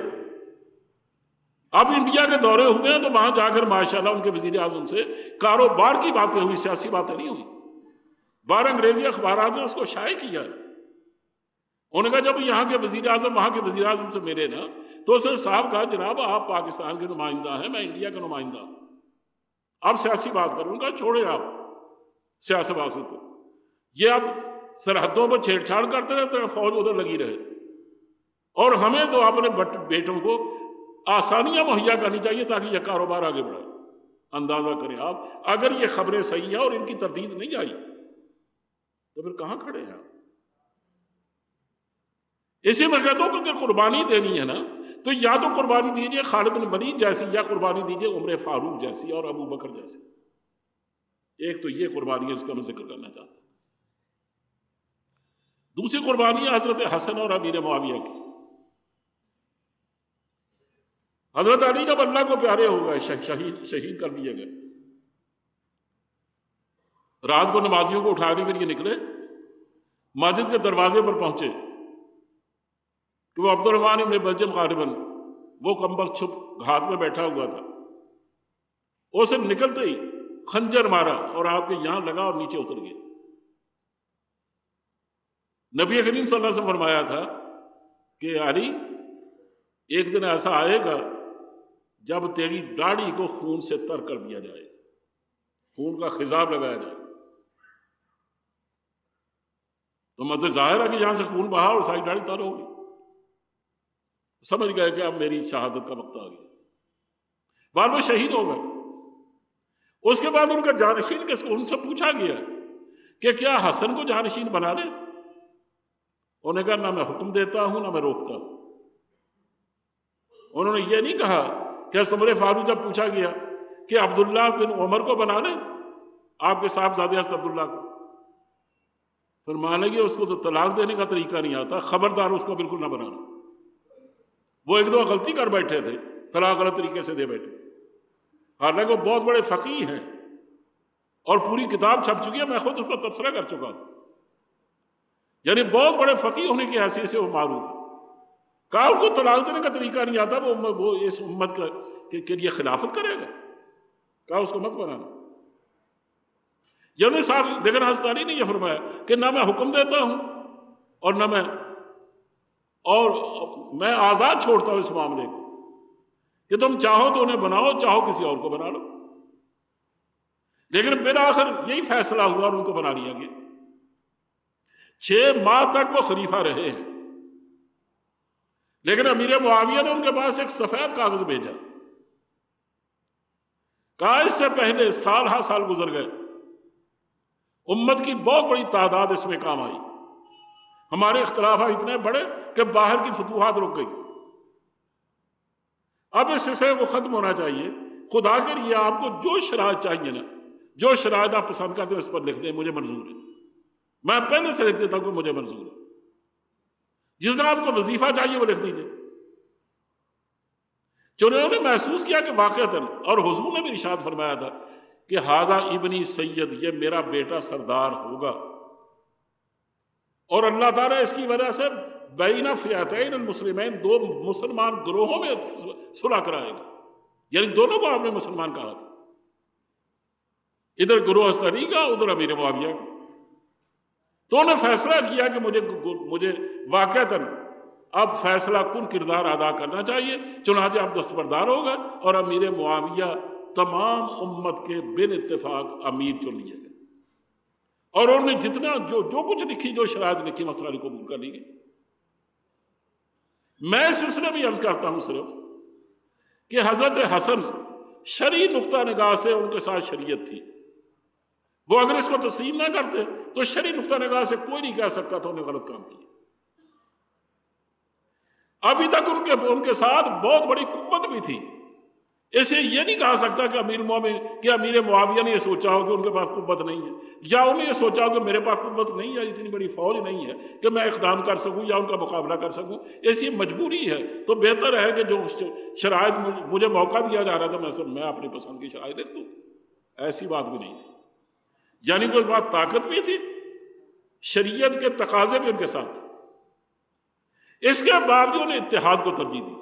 اب انڈیا کے دورے ہوئے ہیں تو وہاں جا کر ماشاءاللہ ان کے وزیر اعظم سے کاروبار کی باتیں ہوئی، سیاسی باتیں نہیں ہوئی. بار انگریزی اخبارات نے اس کو شائع کیا. انہوں نے کہا جب یہاں کے وزیر اعظم وہاں کے وزیر اعظم سے ملے نا، تو اس نے صاحب کہا جناب آپ پاکستان کے نمائندہ ہیں، میں انڈیا کا نمائندہ ہوں، آپ سیاسی بات کریں. ان کا چھوڑیں آپ سیاسی باتوں کو، یہ آپ سرحدوں پر چھیڑ چھاڑ کرتے رہتے ہیں، فوج ادھر لگی رہے، اور ہمیں تو اپنے بیٹوں کو آسانیاں مہیا کرنی چاہیے تاکہ یہ کاروبار آگے بڑھے. اندازہ کریں آپ، اگر یہ خبریں صحیح ہیں اور ان کی تردید نہیں آئی تو پھر کہاں کھڑے ہیں آپ؟ اسی میں کہتا ہوں کہ اگر قربانی دینی ہے نا، تو یا تو قربانی دیجیے خالد بن ولید جیسی، یا قربانی دیجیے عمر فاروق جیسی اور ابو بکر جیسی. ایک تو یہ قربانی ہے جس کا میں ذکر کرنا چاہتا ہوں. دوسری قربانی ہے حضرت حسن اور امیر معاویہ کی. حضرت علی جب اللہ کو پیارے ہو گئے، شہید کر دیے گئے، رات کو نمازیوں کو اٹھانے کے لیے نکلے، مسجد کے دروازے پر پہنچے کہ وہ عبد الرحمن ابن بلجم غالباً وہ کمبخت چھپ ہاتھ میں بیٹھا ہوا تھا، اسے نکلتے ہی خنجر مارا اور آپ کے یہاں لگا اور نیچے اتر گیا. نبی کریم صلی اللہ علیہ وسلم فرمایا تھا کہ علی ایک دن ایسا آئے گا جب تیری داڑھی کو خون سے تر کر دیا جائے، خون کا خضاب لگایا جائے. تو مطلب ظاہر ہے کہ یہاں سے خون بہا اور ساری داڑھی تر ہوگی. سمجھ گئے کہ اب میری شہادت کا وقت آ گیا. بعد میں شہید ہو گئے. اس کے بعد ان کا جانشین کس کو، ان سے پوچھا گیا کہ کیا حسن کو جانشین بنا لیں؟ انہوں نے کہا نہ میں حکم دیتا ہوں نہ میں روکتا ہوں. انہوں نے یہ نہیں کہا کہ عمر فاروق جب پوچھا گیا کہ عبداللہ بن عمر کو بنا لیں، آپ کے صاحبزادے حضرت عبداللہ کو، پھر مانے گے اس کو تو طلاق دینے کا طریقہ نہیں آتا، خبردار اس کو بالکل نہ بنانا. وہ ایک دو غلطی کر بیٹھے تھے، طلاق غلط طریقے سے دے بیٹھے، حالانکہ وہ بہت بڑے فقیہ ہیں اور پوری کتاب چھپ چکی ہے، میں خود اس پر تبصرہ کر چکا ہوں. یعنی بہت بڑے فقیہ ہونے کی حیثیت سے وہ معروف ہے. کہا ان کو طلاق دینے کا طریقہ نہیں آتا، وہ اس امت کے لیے خلافت کرے گا، کہا اس کو مت بنانا. یعنی صاحب لیکن حضرت علی نے یہ فرمایا کہ نہ میں حکم دیتا ہوں اور نہ میں آزاد چھوڑتا ہوں اس معاملے کو کہ تم چاہو تو انہیں بناؤ، چاہو کسی اور کو بنا لو، لیکن بالآخر یہی فیصلہ ہوا اور ان کو بنا لیا گیا۔ 6 ماہ تک وہ خلیفہ رہے ہیں، لیکن امیر معاویہ نے ان کے پاس ایک سفید کاغذ بھیجا، کہا اس سے پہلے سال ہا سال گزر گئے، امت کی بہت بڑی تعداد اس میں کام آئی، ہمارے اختلافات اتنے بڑے کہ باہر کی فتوحات رک گئی، اب اس سلسلے کو ختم ہونا چاہیے، خدا کے لیے آپ کو جو شرائط چاہیے نا، جو شرائط آپ پسند کرتے ہیں اس پر لکھ دیں، مجھے منظور ہے، میں پہلے سے لکھ دیتا ہوں کہ مجھے منظور ہے، جس طرح آپ کو وظیفہ چاہیے وہ لکھ دیجیے۔ انہوں نے محسوس کیا کہ واقعتاً، اور حضور نے بھی ارشاد فرمایا تھا کہ ھذا ابنی سید، یہ میرا بیٹا سردار ہوگا، اور اللہ تعالیٰ اس کی وجہ سے بین فئتین المسلمین، 2 مسلمان گروہوں میں صلح کرائے گا، یعنی دونوں کو آپ نے مسلمان کہا تھا، ادھر گروہ استری کا، ادھر امیر معاویہ کا۔ تو انہوں نے فیصلہ کیا کہ مجھے واقعتاً اب فیصلہ کن کردار ادا کرنا چاہیے، چنانچہ اب دستبردار ہوگا، اور امیر معاویہ تمام امت کے بال اتفاق امیر چن لیے گئے، اور انہوں نے جتنا جو کچھ لکھی، جو شرائط لکھی، وہ ساری قبول کر لی گئی۔ میں اس سلسلے میں عرض کرتا ہوں صرف کہ حضرت حسن شرعی نقطہ نگاہ سے ان کے ساتھ شریعت تھی، وہ اگر اس کو تسلیم نہ کرتے تو شرعی نقطہ نگاہ سے کوئی نہیں کہہ سکتا تھا انہیں غلط کام کیا۔ ابھی تک ان کے ساتھ بہت بڑی قوت بھی تھی، اسے یہ نہیں کہا سکتا کہ امیر معاویہ نے یہ سوچا ہو کہ ان کے پاس قوت نہیں ہے، یا انہیں یہ سوچا ہو کہ میرے پاس قوت نہیں ہے، اتنی بڑی فوج نہیں ہے کہ میں اقدام کر سکوں یا ان کا مقابلہ کر سکوں، ایسی مجبوری ہے، تو بہتر ہے کہ جو شرائط مجھے موقع دیا جا رہا تھا میں اپنی پسند کی شرائط لکھ دوں۔ ایسی بات بھی نہیں تھی، یعنی کوئی بات طاقت بھی تھی، شریعت کے تقاضے بھی ان کے ساتھ تھے، اس کے باوجود نے اتحاد کو ترجیح دی۔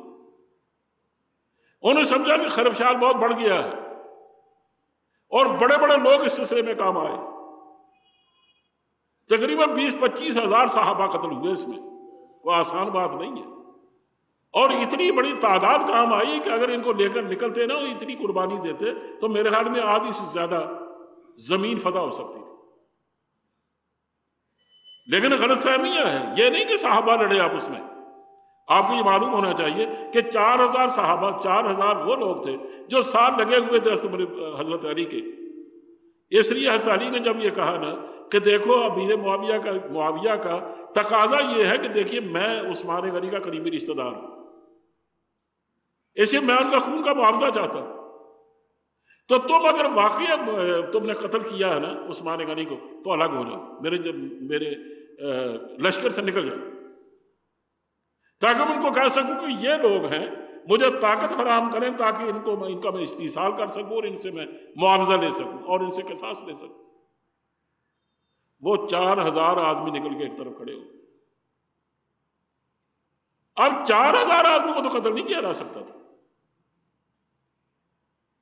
انہوں نے سمجھا کہ خرفشال بہت بڑھ گیا ہے، اور بڑے بڑے لوگ اس سلسلے میں کام آئے، تقریباً 20-25 ہزار صحابہ قتل ہوئے، اس میں کوئی آسان بات نہیں ہے، اور اتنی بڑی تعداد کام آئی کہ اگر ان کو لے کر نکلتے نا، اتنی قربانی دیتے تو میرے خیال میں آدھی سے زیادہ زمین فتح ہو سکتی تھی۔ لیکن غلط فہمیاں ہیں، یہ نہیں کہ صحابہ لڑے آپس میں، آپ کو یہ معلوم ہونا چاہیے کہ 4000 صحابہ، 4000 وہ لوگ تھے جو ساتھ لگے ہوئے تھے حضرت علی کے۔ اس لیے حضرت علی نے جب یہ کہا نا کہ دیکھو امیر معاویہ کا تقاضا یہ ہے کہ دیکھیے میں عثمان غنی کا قریبی رشتہ دار ہوں، اس لیے میں ان کا خون کا معاوضہ چاہتا ہوں، تو تم اگر واقعی تم نے قتل کیا ہے نا عثمان غنی کو تو الگ ہو جاؤ، میرے لشکر سے نکل جاؤ، تاکہ میں ان کو کہہ سکوں کہ یہ لوگ ہیں، مجھے طاقت فراہم کریں تاکہ ان کا میں استحصال کر سکوں اور ان سے میں معاوضہ لے سکوں اور ان سے قصاص لے سکوں۔ وہ 4000 آدمی نکل کے ایک طرف کھڑے ہوئے۔ اب 4000 آدمی کو تو قتل نہیں کیا جا سکتا تھا۔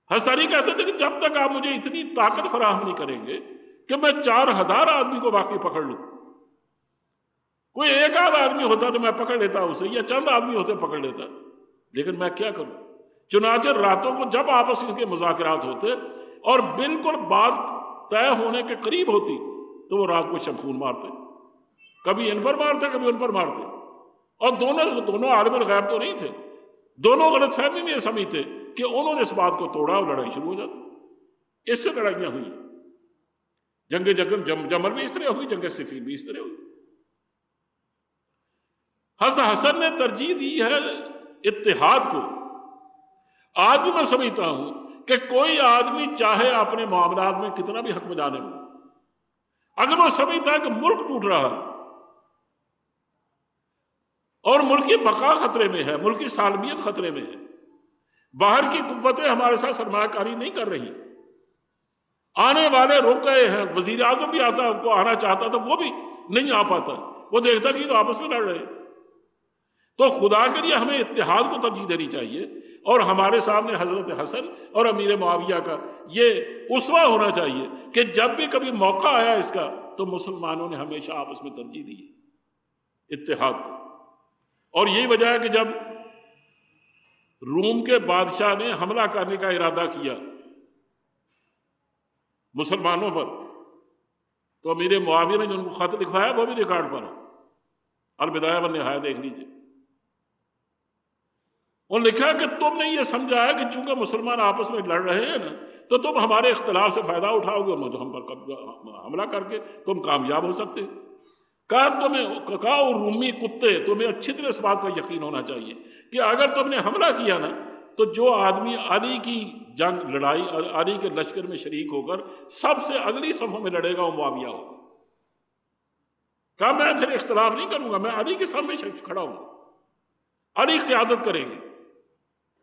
حضرت علی کہتے تھے کہ جب تک آپ مجھے اتنی طاقت فراہم نہیں کریں گے کہ میں 4000 آدمی کو واقعی پکڑ لوں، کوئی ایک آدھ آدمی ہوتا تو میں پکڑ لیتا اسے، یا چند آدمی ہوتے پکڑ لیتا، لیکن میں کیا کروں؟ چنانچہ راتوں کو جب آپس کے مذاکرات ہوتے اور بالکل بات طے ہونے کے قریب ہوتی تو وہ رات کو شمخون مارتے، کبھی ان پر مارتے کبھی ان پر مارتے، اور دونوں عالم الغیب تو نہیں تھے، دونوں غلط فہمی میں یہ سمجھتے کہ انہوں نے اس بات کو توڑا اور لڑائی شروع ہو جاتی۔ اس سے لڑائیاں ہوئی، جنگ جمل بھی اس طرح ہوئی، جنگ صفین بھی اس طرح ہوئی۔ حضرت حسن نے ترجیح دی ہے اتحاد کو۔ آج بھی میں سمجھتا ہوں کہ کوئی آدمی چاہے اپنے معاملات میں کتنا بھی حق میں جانے ہو، اگر وہ سمجھتا ہے کہ ملک ٹوٹ رہا ہے اور ملک کی بقا خطرے میں ہے، ملک کی سالمیت خطرے میں ہے، باہر کی قوتیں ہمارے ساتھ سرمایہ کاری نہیں کر رہی، آنے والے رک گئے ہیں، وزیر اعظم بھی آتا کو آنا چاہتا تھا وہ بھی نہیں آ پاتا، وہ دیکھتا کہ یہ تو آپس میں لڑ رہے ہیں، تو خدا کے لیے ہمیں اتحاد کو ترجیح دینی چاہیے، اور ہمارے سامنے حضرت حسن اور امیر معاویہ کا یہ اسوہ ہونا چاہیے کہ جب بھی کبھی موقع آیا اس کا تو مسلمانوں نے ہمیشہ آپس میں ترجیح دی ہے۔ اتحاد کو. اور یہی وجہ ہے کہ جب روم کے بادشاہ نے حملہ کرنے کا ارادہ کیا مسلمانوں پر، تو امیر معاویہ نے جو ان کو خط لکھوایا وہ بھی ریکارڈ پر ہے، البدایہ والنہایہ دیکھ لیجیے. انہوں نے لکھا کہ تم نے یہ سمجھا ہے کہ چونکہ مسلمان آپس میں لڑ رہے ہیں نا تو تم ہمارے اختلاف سے فائدہ اٹھاؤ گے، ہم پر حملہ کر کے تم کامیاب ہو سکتے. کہا وہ رومی کتے، تمہیں اچھی طرح اس بات کا یقین ہونا چاہیے کہ اگر تم نے حملہ کیا نا تو جو آدمی علی کی جنگ لڑائی اور علی کے لشکر میں شریک ہو کر سب سے اگلی صفوں میں لڑے گا وہ معاویہ ہوگا. کہا میں پھر اختلاف نہیں کروں گا، میں علی کے سامنے کھڑا ہوں، علی قیادت کریں گے،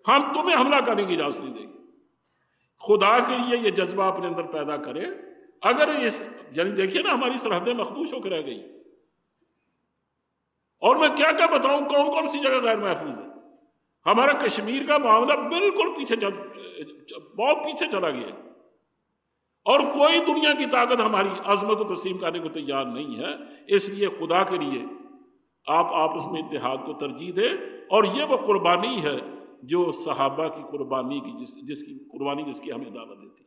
ہم تمہیں حملہ کرنے کی اجازت نہیں دیں گے. خدا کے لیے یہ جذبہ اپنے اندر پیدا کرے. اگر یعنی دیکھیے نا ہماری سرحدیں مخدوش ہو کے رہ گئی، اور میں کیا کیا بتاؤں کون کون سی جگہ غیر محفوظ ہے. ہمارا کشمیر کا معاملہ بالکل بہت پیچھے چلا گیا، اور کوئی دنیا کی طاقت ہماری عظمت کو تسلیم کرنے کو تیار نہیں ہے. اس لیے خدا کے لیے آپ آپس میں اتحاد کو ترجیح دیں، اور یہ وہ قربانی ہے جو صحابہ کی قربانی کی جس کی ہمیں دعوت دیتی.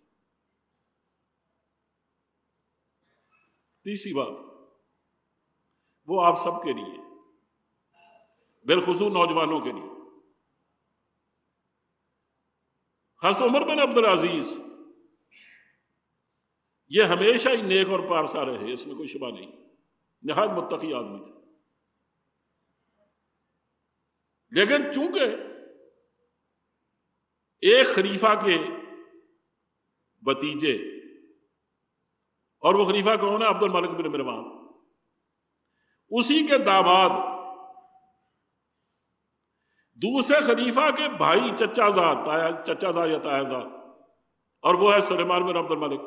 تیسری بات وہ آپ سب کے لیے، بالخصوص نوجوانوں کے لیے. حضرت عمر بن عبدالعزیز یہ ہمیشہ ہی نیک اور پارسا رہے، اس میں کوئی شبہ نہیں، نہایت متقی آدمی تھے. لیکن چونکہ ایک خلیفہ کے بھتیجے، اور وہ خلیفہ کون ہے؟ عبد الملک بن مروان، اسی کے داماد دوسرے خلیفہ کے بھائی چچا زاد یا تایا زاد، اور وہ ہے سلیمان بن عبد الملک،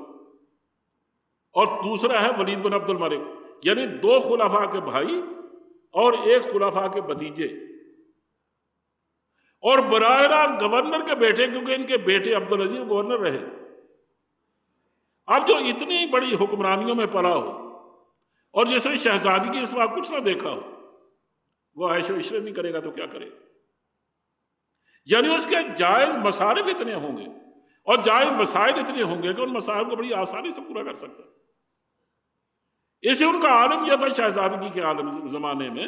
اور دوسرا ہے ولید بن عبد الملک. یعنی دو خلفاء کے بھائی اور ایک خلفاء کے بھتیجے، اور براہ راست گورنر کے بیٹے، کیونکہ ان کے بیٹے عبدالعزیز گورنر رہے. اب جو اتنی بڑی حکمرانیوں میں پلا ہو اور جیسے شہزادی کی اس وقت کچھ نہ دیکھا ہو، وہ عیش و عشرت نہیں کرے گا تو کیا کرے گا؟ یعنی اس کے جائز مصارف اتنے ہوں گے اور جائز مسائل اتنے ہوں گے کہ ان مسائل کو بڑی آسانی سے پورا کر سکتا ہے. اسے ان کا عالم یہ تھا شہزادگی کے عالم زمانے میں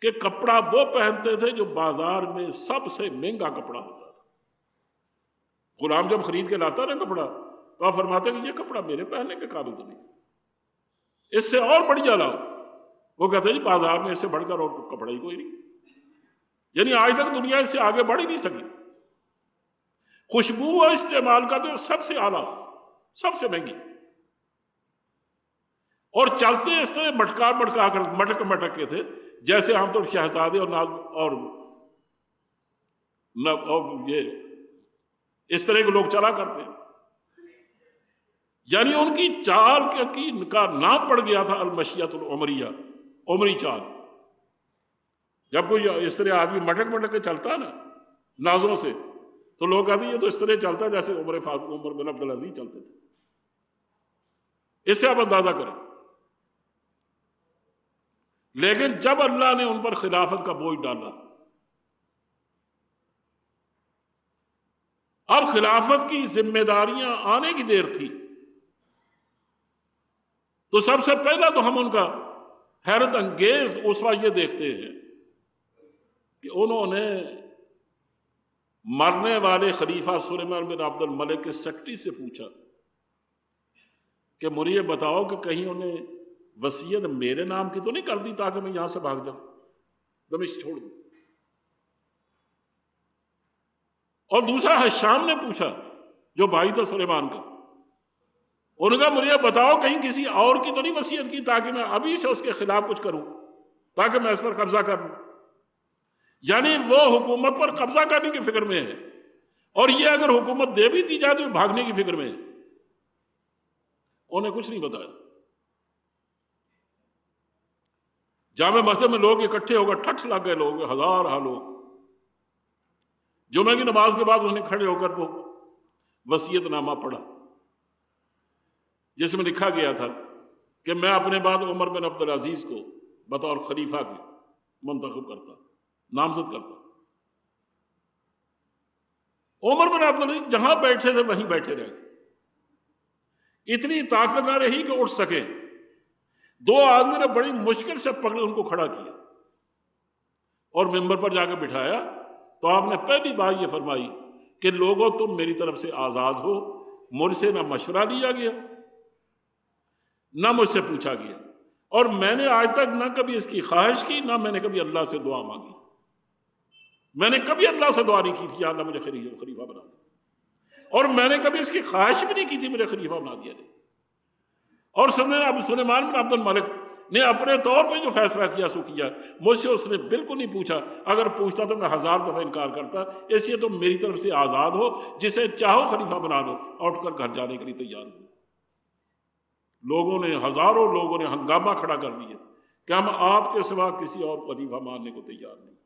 کہ کپڑا وہ پہنتے تھے جو بازار میں سب سے مہنگا کپڑا ہوتا تھا. غلام جب خرید کے لاتا نا کپڑا تو آپ فرماتے کہ یہ کپڑا میرے پہننے کے قابل تو نہیں، اس سے اور بڑھیا لاؤ. وہ کہتے جی بازار میں اس سے بڑھ کر اور کپڑا ہی کوئی نہیں. یعنی آج تک دنیا اس سے آگے بڑھ ہی نہیں سکی. خوشبو استعمال کرتے سب سے اعلیٰ، سب سے مہنگی، اور چلتے اس طرح مٹکا کر مٹک کے تھے جیسے عام طور شہزادے اور یہ اس طرح کے لوگ چلا کرتے. یعنی ان کی چال کا نام پڑ گیا تھا المشیت العمریہ، عمری چال. جب کوئی اس طرح آدمی مٹک کے چلتا ہے نا نازوں سے تو لوگ کہتے ہیں یہ تو اس طرح چلتا ہے جیسے عمر بن عبدالعزیز چلتے تھے. اس سے آپ اندازہ کریں. لیکن جب اللہ نے ان پر خلافت کا بوجھ ڈالا، اب خلافت کی ذمہ داریاں آنے کی دیر تھی، تو سب سے پہلا تو ہم ان کا حیرت انگیز اسوہ یہ دیکھتے ہیں کہ انہوں نے مرنے والے خلیفہ سلیمان بن عبد الملک کے سیکرٹری سے پوچھا کہ مجھے یہ بتاؤ کہ کہیں انہیں وصیت میرے نام کی تو نہیں کر دی تاکہ میں یہاں سے بھاگ جاؤں، دمشق چھوڑ دوں. اور دوسرا حشام نے پوچھا جو بھائی تھا سلیمان کا، انہوں نے کہا مجھے بتاؤ کہیں کسی اور کی تو نہیں وصیت کی تاکہ میں ابھی سے اس کے خلاف کچھ کروں تاکہ میں اس پر قبضہ کر لوں. یعنی وہ حکومت پر قبضہ کرنے کی فکر میں ہے، اور یہ اگر حکومت دے بھی دی جائے تو بھاگنے کی فکر میں ہے. انہیں کچھ نہیں بتایا. جامع مسجد میں لوگ اکٹھے ہو کر ٹھٹھ لگ گئے، لوگ ہزار لوگ. جمعہ کی نماز کے بعد انہوں نے کھڑے ہو کر وہ وصیت نامہ پڑھا جس میں لکھا گیا تھا کہ میں اپنے بعد عمر بن عبدالعزیز کو بطور خلیفہ کے منتخب کرتا، نامزد کرتا۔ عمر بن عبدالعزیز جہاں بیٹھے تھے وہیں بیٹھے رہ گئے، اتنی طاقت نہ رہی کہ اٹھ سکے۔ دو آدمی نے بڑی مشکل سے پکڑ ان کو کھڑا کیا اور ممبر پر جا کے بٹھایا تو آپ نے پہلی بار یہ فرمائی کہ لوگوں تم میری طرف سے آزاد ہو، مجھ سے نہ مشورہ لیا گیا نہ مجھ سے پوچھا گیا، اور میں نے آج تک نہ کبھی اس کی خواہش کی، نہ میں نے کبھی اللہ سے دعا مانگی۔ میں نے کبھی اللہ سے دعا نہیں کی تھی یا اللہ مجھے خلیفہ بنا دے، اور میں نے کبھی اس کی خواہش بھی نہیں کی تھی مجھے خلیفہ بنا دیا جائے۔ اور سلیمان بن عبد الملک نے اپنے طور پہ جو فیصلہ کیا سو کیا، مجھ سے اس نے بالکل نہیں پوچھا، اگر پوچھتا تو میں 1000 دفعہ انکار کرتا، اس لیے تم میری طرف سے آزاد ہو، جسے چاہو خلیفہ بنا دو، اٹھ کر گھر جانے کے لیے تیار ہو۔ لوگوں نے، ہزاروں لوگوں نے ہنگامہ کھڑا کر دیا کہ ہم آپ کے سوا کسی اور خلیفہ ماننے کو تیار نہیں۔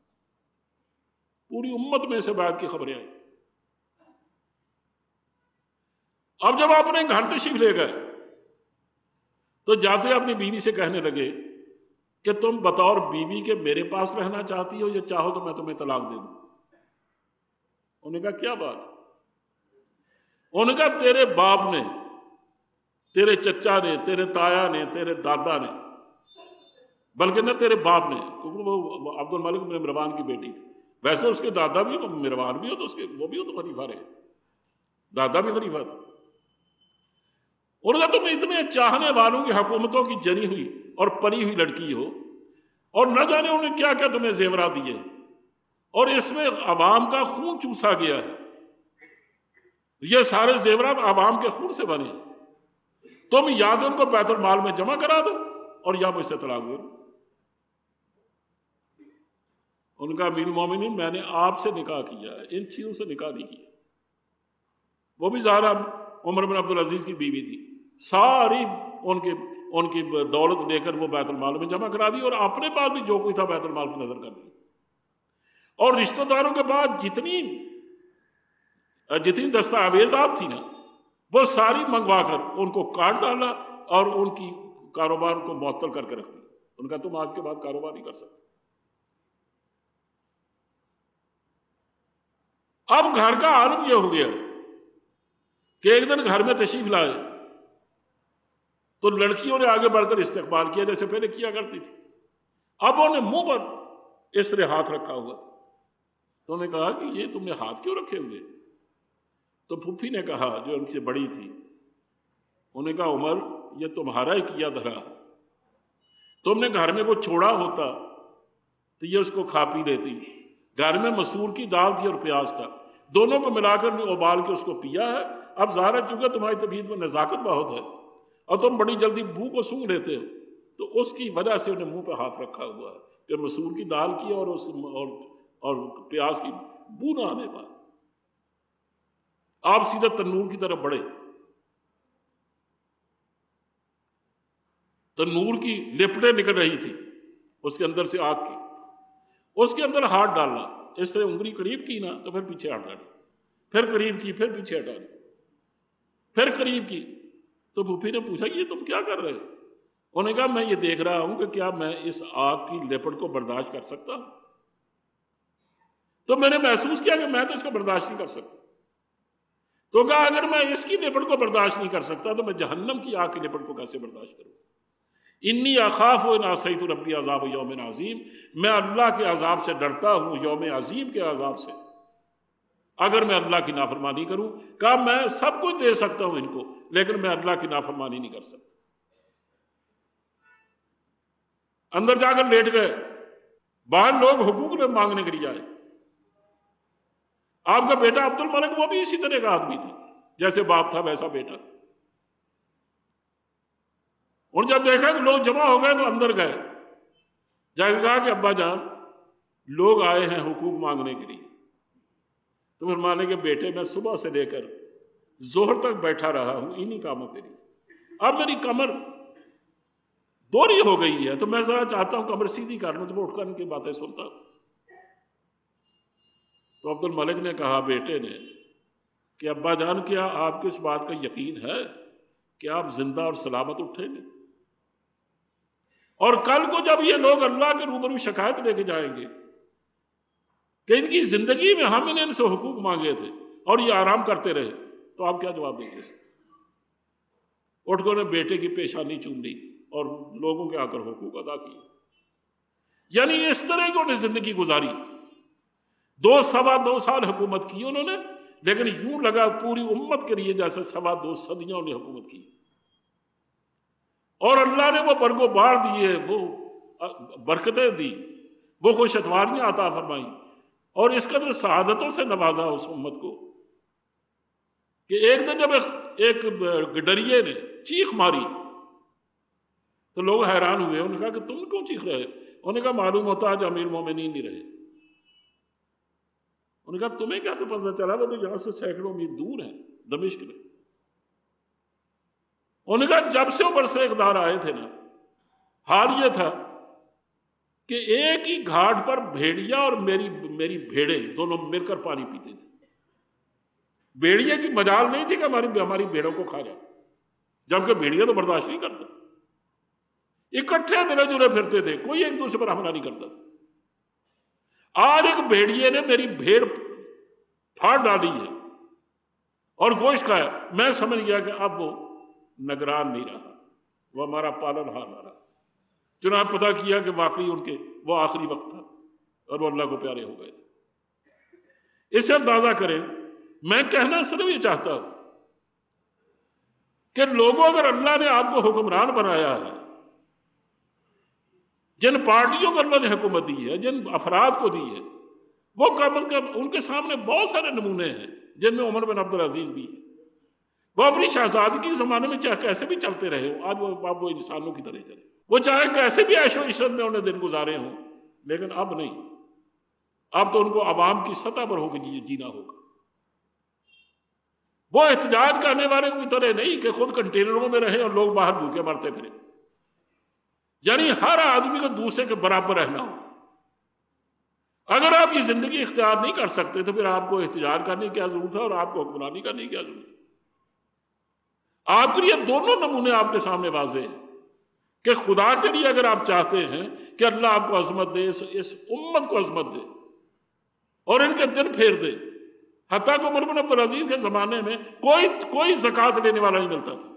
پوری امت میں سے بیعت کی خبریں آئیں۔ اب جب آپ اپنے گھر تشریف لے گئے تو جاتے اپنی بیوی سے کہنے لگے کہ تم بطور بیوی کے میرے پاس رہنا چاہتی ہو یا چاہو تو میں تمہیں طلاق دے دوں۔ انہوں نے کہا کیا بات؟ انہوں نے کہا تیرے باپ نے، تیرے چچا نے، تیرے تایا نے، تیرے دادا نے، بلکہ نہ تیرے باپ نے، کیونکہ وہ عبد الملک بن مروان کی بیٹی تھی، ویسے تو اس کے دادا بھی مروان بھی ہو تو وہ بھی ہو تو خلیفہ رہے، دادا بھی خلیفہ تھا۔ انہوں نے کہا تم اتنے چاہنے والوں کی حکومتوں کی جنی ہوئی اور پلی ہوئی لڑکی ہو، اور نہ جانے انہوں نے کیا کیا تمہیں زیورات دیے، اور اس میں عوام کا خون چوسا گیا ہے، یہ سارے زیورات عوام کے خون سے بنے، تم یا تو ان کو بیت المال میں جمع کرا دو اور یا مجھ سے طلاق دو۔ ان کا امیر المومنین میں نے آپ سے نکاح کیا ہے، ان چیزوں سے نکاح نہیں کیا۔ وہ بھی ظاہر عمر بن عبدالعزیز کی بیوی تھی، ساری ان کی دولت لے کر وہ بیت المال میں جمع کرا دی اور اپنے پاس بھی جو کوئی تھا بیت المال کو نظر کر دی، اور رشتہ داروں کے بعد جتنی دستاویزات تھی نا وہ ساری منگوا کر ان کو کاٹ ڈالا اور ان کی کاروبار کو معطل کر کے رکھ دی۔ ان کا تم آج کے بعد کاروبار نہیں کر سکتے۔ اب گھر کا عالم یہ ہو گیا کہ ایک دن گھر میں تشریف لائے تو لڑکیوں نے آگے بڑھ کر استقبال کیا جیسے پہلے کیا کرتی تھی، اب انہوں نے منہ پر اس طرح ہاتھ رکھا ہوا تھا، تو انہوں نے کہا کہ یہ تم نے ہاتھ کیوں رکھے ہوئے؟ تو پھوپھی نے کہا جو ان سے بڑی تھی، انہوں نے کہا عمر یہ تمہارا ہی کیا دھرا، تم نے گھر میں کو چھوڑا ہوتا تو یہ اس کو کھا پی لیتی، گھر میں مسور کی دال تھی اور پیاز تھا، دونوں کو ملا کر نے ابال کے اس کو پیا ہے۔ اب ظاہر چونکہ تمہاری طبیعت میں نزاکت بہت ہے اور تم بڑی جلدی بو کو سونگھ لیتے ہو، تو اس کی وجہ سے انہیں منہ پہ ہاتھ رکھا ہوا ہے کہ مسور کی دال کی اور پیاز کی بو نہ آنے پائے۔ آپ سیدھا تنور کی طرف بڑھے، تنور کی لپٹیں نکل رہی تھی اس کے اندر سے آگ کی، اس کے اندر ہاتھ ڈالنا، اس طرح انگلی قریب کی نا تو پھر پیچھے ہٹانی، پھر قریب کی پھر پیچھے ہٹانی، پھر قریب کی۔ تو پھوپھی نے پوچھا یہ تم کیا کر رہے ہو؟ انہوں نے کہا میں یہ دیکھ رہا ہوں کہ کیا میں اس آگ کی لپٹ کو برداشت کر سکتا ہوں؟ تو میں نے محسوس کیا کہ میں تو اس کو برداشت نہیں کر سکتا۔ تو کہا اگر میں اس کی لپٹ کو برداشت نہیں کر سکتا تو میں جہنم کی آگ کی لپٹ کو کیسے برداشت کروں؟ انی اخاف ان عصیت ربی عذاب یوم عظیم، میں اللہ کے عذاب سے ڈرتا ہوں، یوم عظیم کے عذاب سے، اگر میں اللہ کی نافرمانی کروں۔ کہا میں سب کچھ دے سکتا ہوں ان کو لیکن میں اللہ کی نافرمانی نہیں کر سکتا۔ اندر جا کر لیٹ گئے، باہر لوگ حقوق مانگنے کے لیے آئے۔ آپ کا بیٹا عبد الملک وہ بھی اسی طرح کا آدمی تھا، جیسے باپ تھا ویسا بیٹا۔ اور جب دیکھا کہ لوگ جمع ہو گئے تو اندر گئے، جا کے کہا کہ ابا جان لوگ آئے ہیں حقوق مانگنے کے لیے۔ تو فرمانے کے بیٹے میں صبح سے لے کر ظہر تک بیٹھا رہا ہوں انہی کاموں کے لیے، اب میری کمر دوری ہو گئی ہے تو میں ذرا چاہتا ہوں کمر سیدھی کر لوں تو میں اٹھ کر ان کی باتیں سنتا ہوں۔ تو عبد الملک نے کہا بیٹے نے کہ ابا جان کیا آپ کو اس بات کا یقین ہے کہ آپ زندہ اور سلامت اٹھیں گے؟ اور کل کو جب یہ لوگ اللہ کے روبرو شکایت لے کے جائیں گے کہ ان کی زندگی میں ہم نے ان سے حقوق مانگے تھے اور یہ آرام کرتے رہے، تو آپ کیا جواب دیں گے اس کو؟ اٹھ کر نے بیٹے کی پیشانی چوم لی اور لوگوں کے آ کر حقوق ادا کیے. یعنی اس طرح کی انہوں نے زندگی گزاری. 2 سال حکومت کی انہوں نے، لیکن یوں لگا پوری امت کے لیے جیسے 2 صدیاں انہیں حکومت کی. اور اللہ نے وہ برگ و بار دیے، وہ برکتیں دی، وہ خوش اتواریاں عطا فرمائیں، اور اس قدر سعادتوں سے نوازا اس امت کو کہ ایک دن جب ایک گڈریے نے چیخ ماری تو لوگ حیران ہوئے. انہوں نے کہا کہ تم کیوں چیخ رہے؟ انہوں نے کہا معلوم ہوتا آج امیر مومنین نہیں رہے. انہوں نے کہا تمہیں کیا تو پتہ چلا؟ وہ تو یہاں سے سینکڑوں میل دور ہیں دمشق میں. انہوں نے کہا جب سے وہ برسر اقتدار آئے تھے نا، حال یہ تھا کہ ایک ہی گھاٹ پر بھیڑیا اور میری بھیڑیں دونوں مل کر پانی پیتے تھے. بھیڑیے کی مجال نہیں تھی کہ ہماری بھیڑوں کو کھا جائے، جبکہ بھیڑیا تو برداشت نہیں کرتے، اکٹھے ملے جلے پھرتے تھے، کوئی ایک دوسرے پر حملہ نہیں کرتا تھا. آج ایک بھیڑیے نے میری بھیڑ پھاڑ ڈالی ہے اور گوشت کھایا. میں سمجھ گیا کہ اب وہ نگران نہیں رہا، وہ ہمارا پالن ہار نہ رہا. چنانچہ پتہ کیا کہ واقعی ان کے وہ آخری وقت تھا اور وہ اللہ کو پیارے ہو گئے تھے. اس سے اندازہ کریں، میں کہنا صرف یہ چاہتا ہوں کہ لوگوں اگر اللہ نے آپ کو حکمران بنایا ہے، جن پارٹیوں کو اللہ نے حکومت دی ہے، جن افراد کو دی ہے، وہ کم از کم ان کے سامنے بہت سارے نمونے ہیں، جن میں عمر بن عبدالعزیز بھی ہے. وہ اپنی شہزادگی کے زمانے میں چاہے کیسے بھی چلتے رہے ہوں، آج وہ انسانوں کی طرح چلے. وہ چاہے کیسے بھی عیش و عشرت میں انہیں دن گزارے ہوں، لیکن اب نہیں. اب تو ان کو عوام کی سطح پر ہو کے جینا ہوگا. وہ احتجاج کرنے والے کوئی طرح نہیں کہ خود کنٹینروں میں رہیں اور لوگ باہر بھوکے مرتے پھریں. یعنی ہر آدمی کو دوسرے کے برابر رہنا ہو. اگر آپ یہ زندگی اختیار نہیں کر سکتے تو پھر آپ کو احتجاج کرنے کی کیا ضرورت ہے اور آپ کو حکمرانی کرنے کی کیا ضرورت ہے؟ آپ کے لیے دونوں نمونے آپ کے سامنے واضح ہیں کہ خدا کے لیے اگر آپ چاہتے ہیں کہ اللہ آپ کو عظمت دے، اس امت کو عظمت دے اور ان کے دن پھیر دے. حتیٰ کہ عمر بن عبدالعزیز کے زمانے میں کوئی زکوٰۃ لینے والا نہیں ملتا تھا.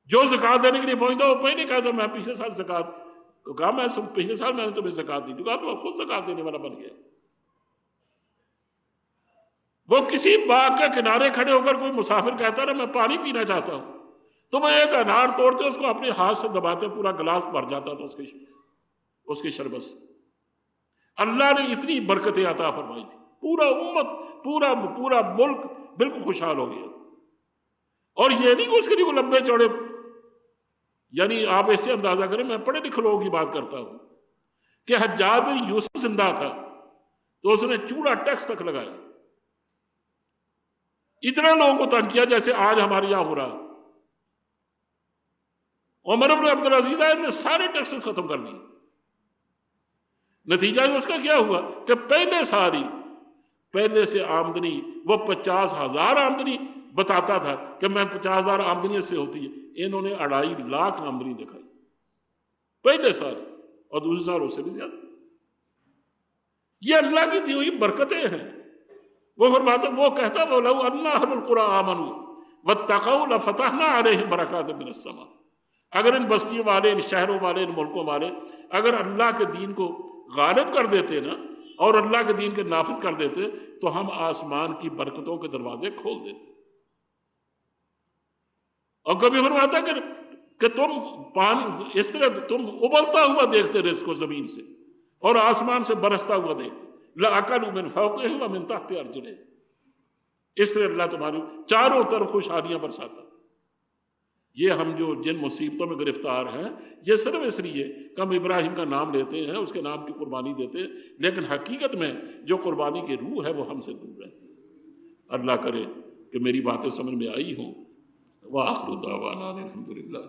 جو زکوٰۃ دینے کے لیے پہنچتا وہ پہلے کہا تھا میں پچھلے سال زکوٰۃ، تو کہا میں پچھلے سال میں نے تمہیں زکوٰۃ دی. تو کہا تو خود زکوٰۃ دینے والا بن گیا. وہ کسی باغ کے کنارے کھڑے ہو کر کوئی مسافر کہتا رہا میں پانی پینا چاہتا ہوں، تو وہ ایک انار توڑتے اس کو اپنے ہاتھ سے دباتے پورا گلاس بھر جاتا تھا اس کی شربت سے. اللہ نے اتنی برکتیں عطا فرمائی تھی، پورا امت پورا ملک بالکل خوشحال ہو گیا. اور یہ نہیں کہ اس کے لیے وہ لمبے چوڑے، یعنی آپ اس سے اندازہ کریں، میں پڑھے لکھے لوگوں کی بات کرتا ہوں کہ حجاج بن یوسف زندہ تھا تو اس نے چولہا ٹیکس تک لگایا. اتنا لوگوں کو تنگ کیا جیسے آج ہمارے یہاں ہو رہا. عمر بن عبدالعزیز نے سارے ٹیکسز ختم کر دیے. نتیجہ اس کا کیا ہوا کہ پہلے سے آمدنی وہ 50,000 آمدنی بتاتا تھا کہ میں 50,000 آمدنی سے ہوتی ہے، انہوں نے 2.5 لاکھ آمدنی دکھائی پہلے سال، اور دوسرے سال اس سے بھی زیادہ. یہ اللہ کی دی ہوئی برکتیں ہیں. وہ فرماتا، وہ کہتا وَلَوْ أَنَّ أَهْلُ الْقُرَىٰ آمَنُوا وَاتَّقَوْا لَفَتَحْنَا عَلَيْهِمْ بَرَكَاتٍ مِّنَ السَّمَاءِ. اگر ان بستیوں والے، ان شہروں والے، ان ملکوں والے اگر اللہ کے دین کو غالب کر دیتے نا اور اللہ کے دین کے نافذ کر دیتے تو ہم آسمان کی برکتوں کے دروازے کھول دیتے. اور کبھی فرماتا کہ تم پانی اس طرح تم ابلتا ہوا دیکھتے رزق کو زمین سے اور آسمان سے برستا ہوا دیکھتے. لَأَكَلُوا مِنْ فَوْقِهِمْ وَمِنْ تَحْتِ أَرْجُلِهِمْ. اس طرح اللہ تمہاری چاروں طرف خوشحالیاں برساتا. یہ ہم جو جن مصیبتوں میں گرفتار ہیں یہ صرف اس لیے کہ ہم ابراہیم کا نام لیتے ہیں، اس کے نام کی قربانی دیتے ہیں، لیکن حقیقت میں جو قربانی کی روح ہے وہ ہم سے دور رہتی ہے. اللہ کرے کہ میری باتیں سمجھ میں آئی ہوں. وآخر دعوانا الحمدللہ.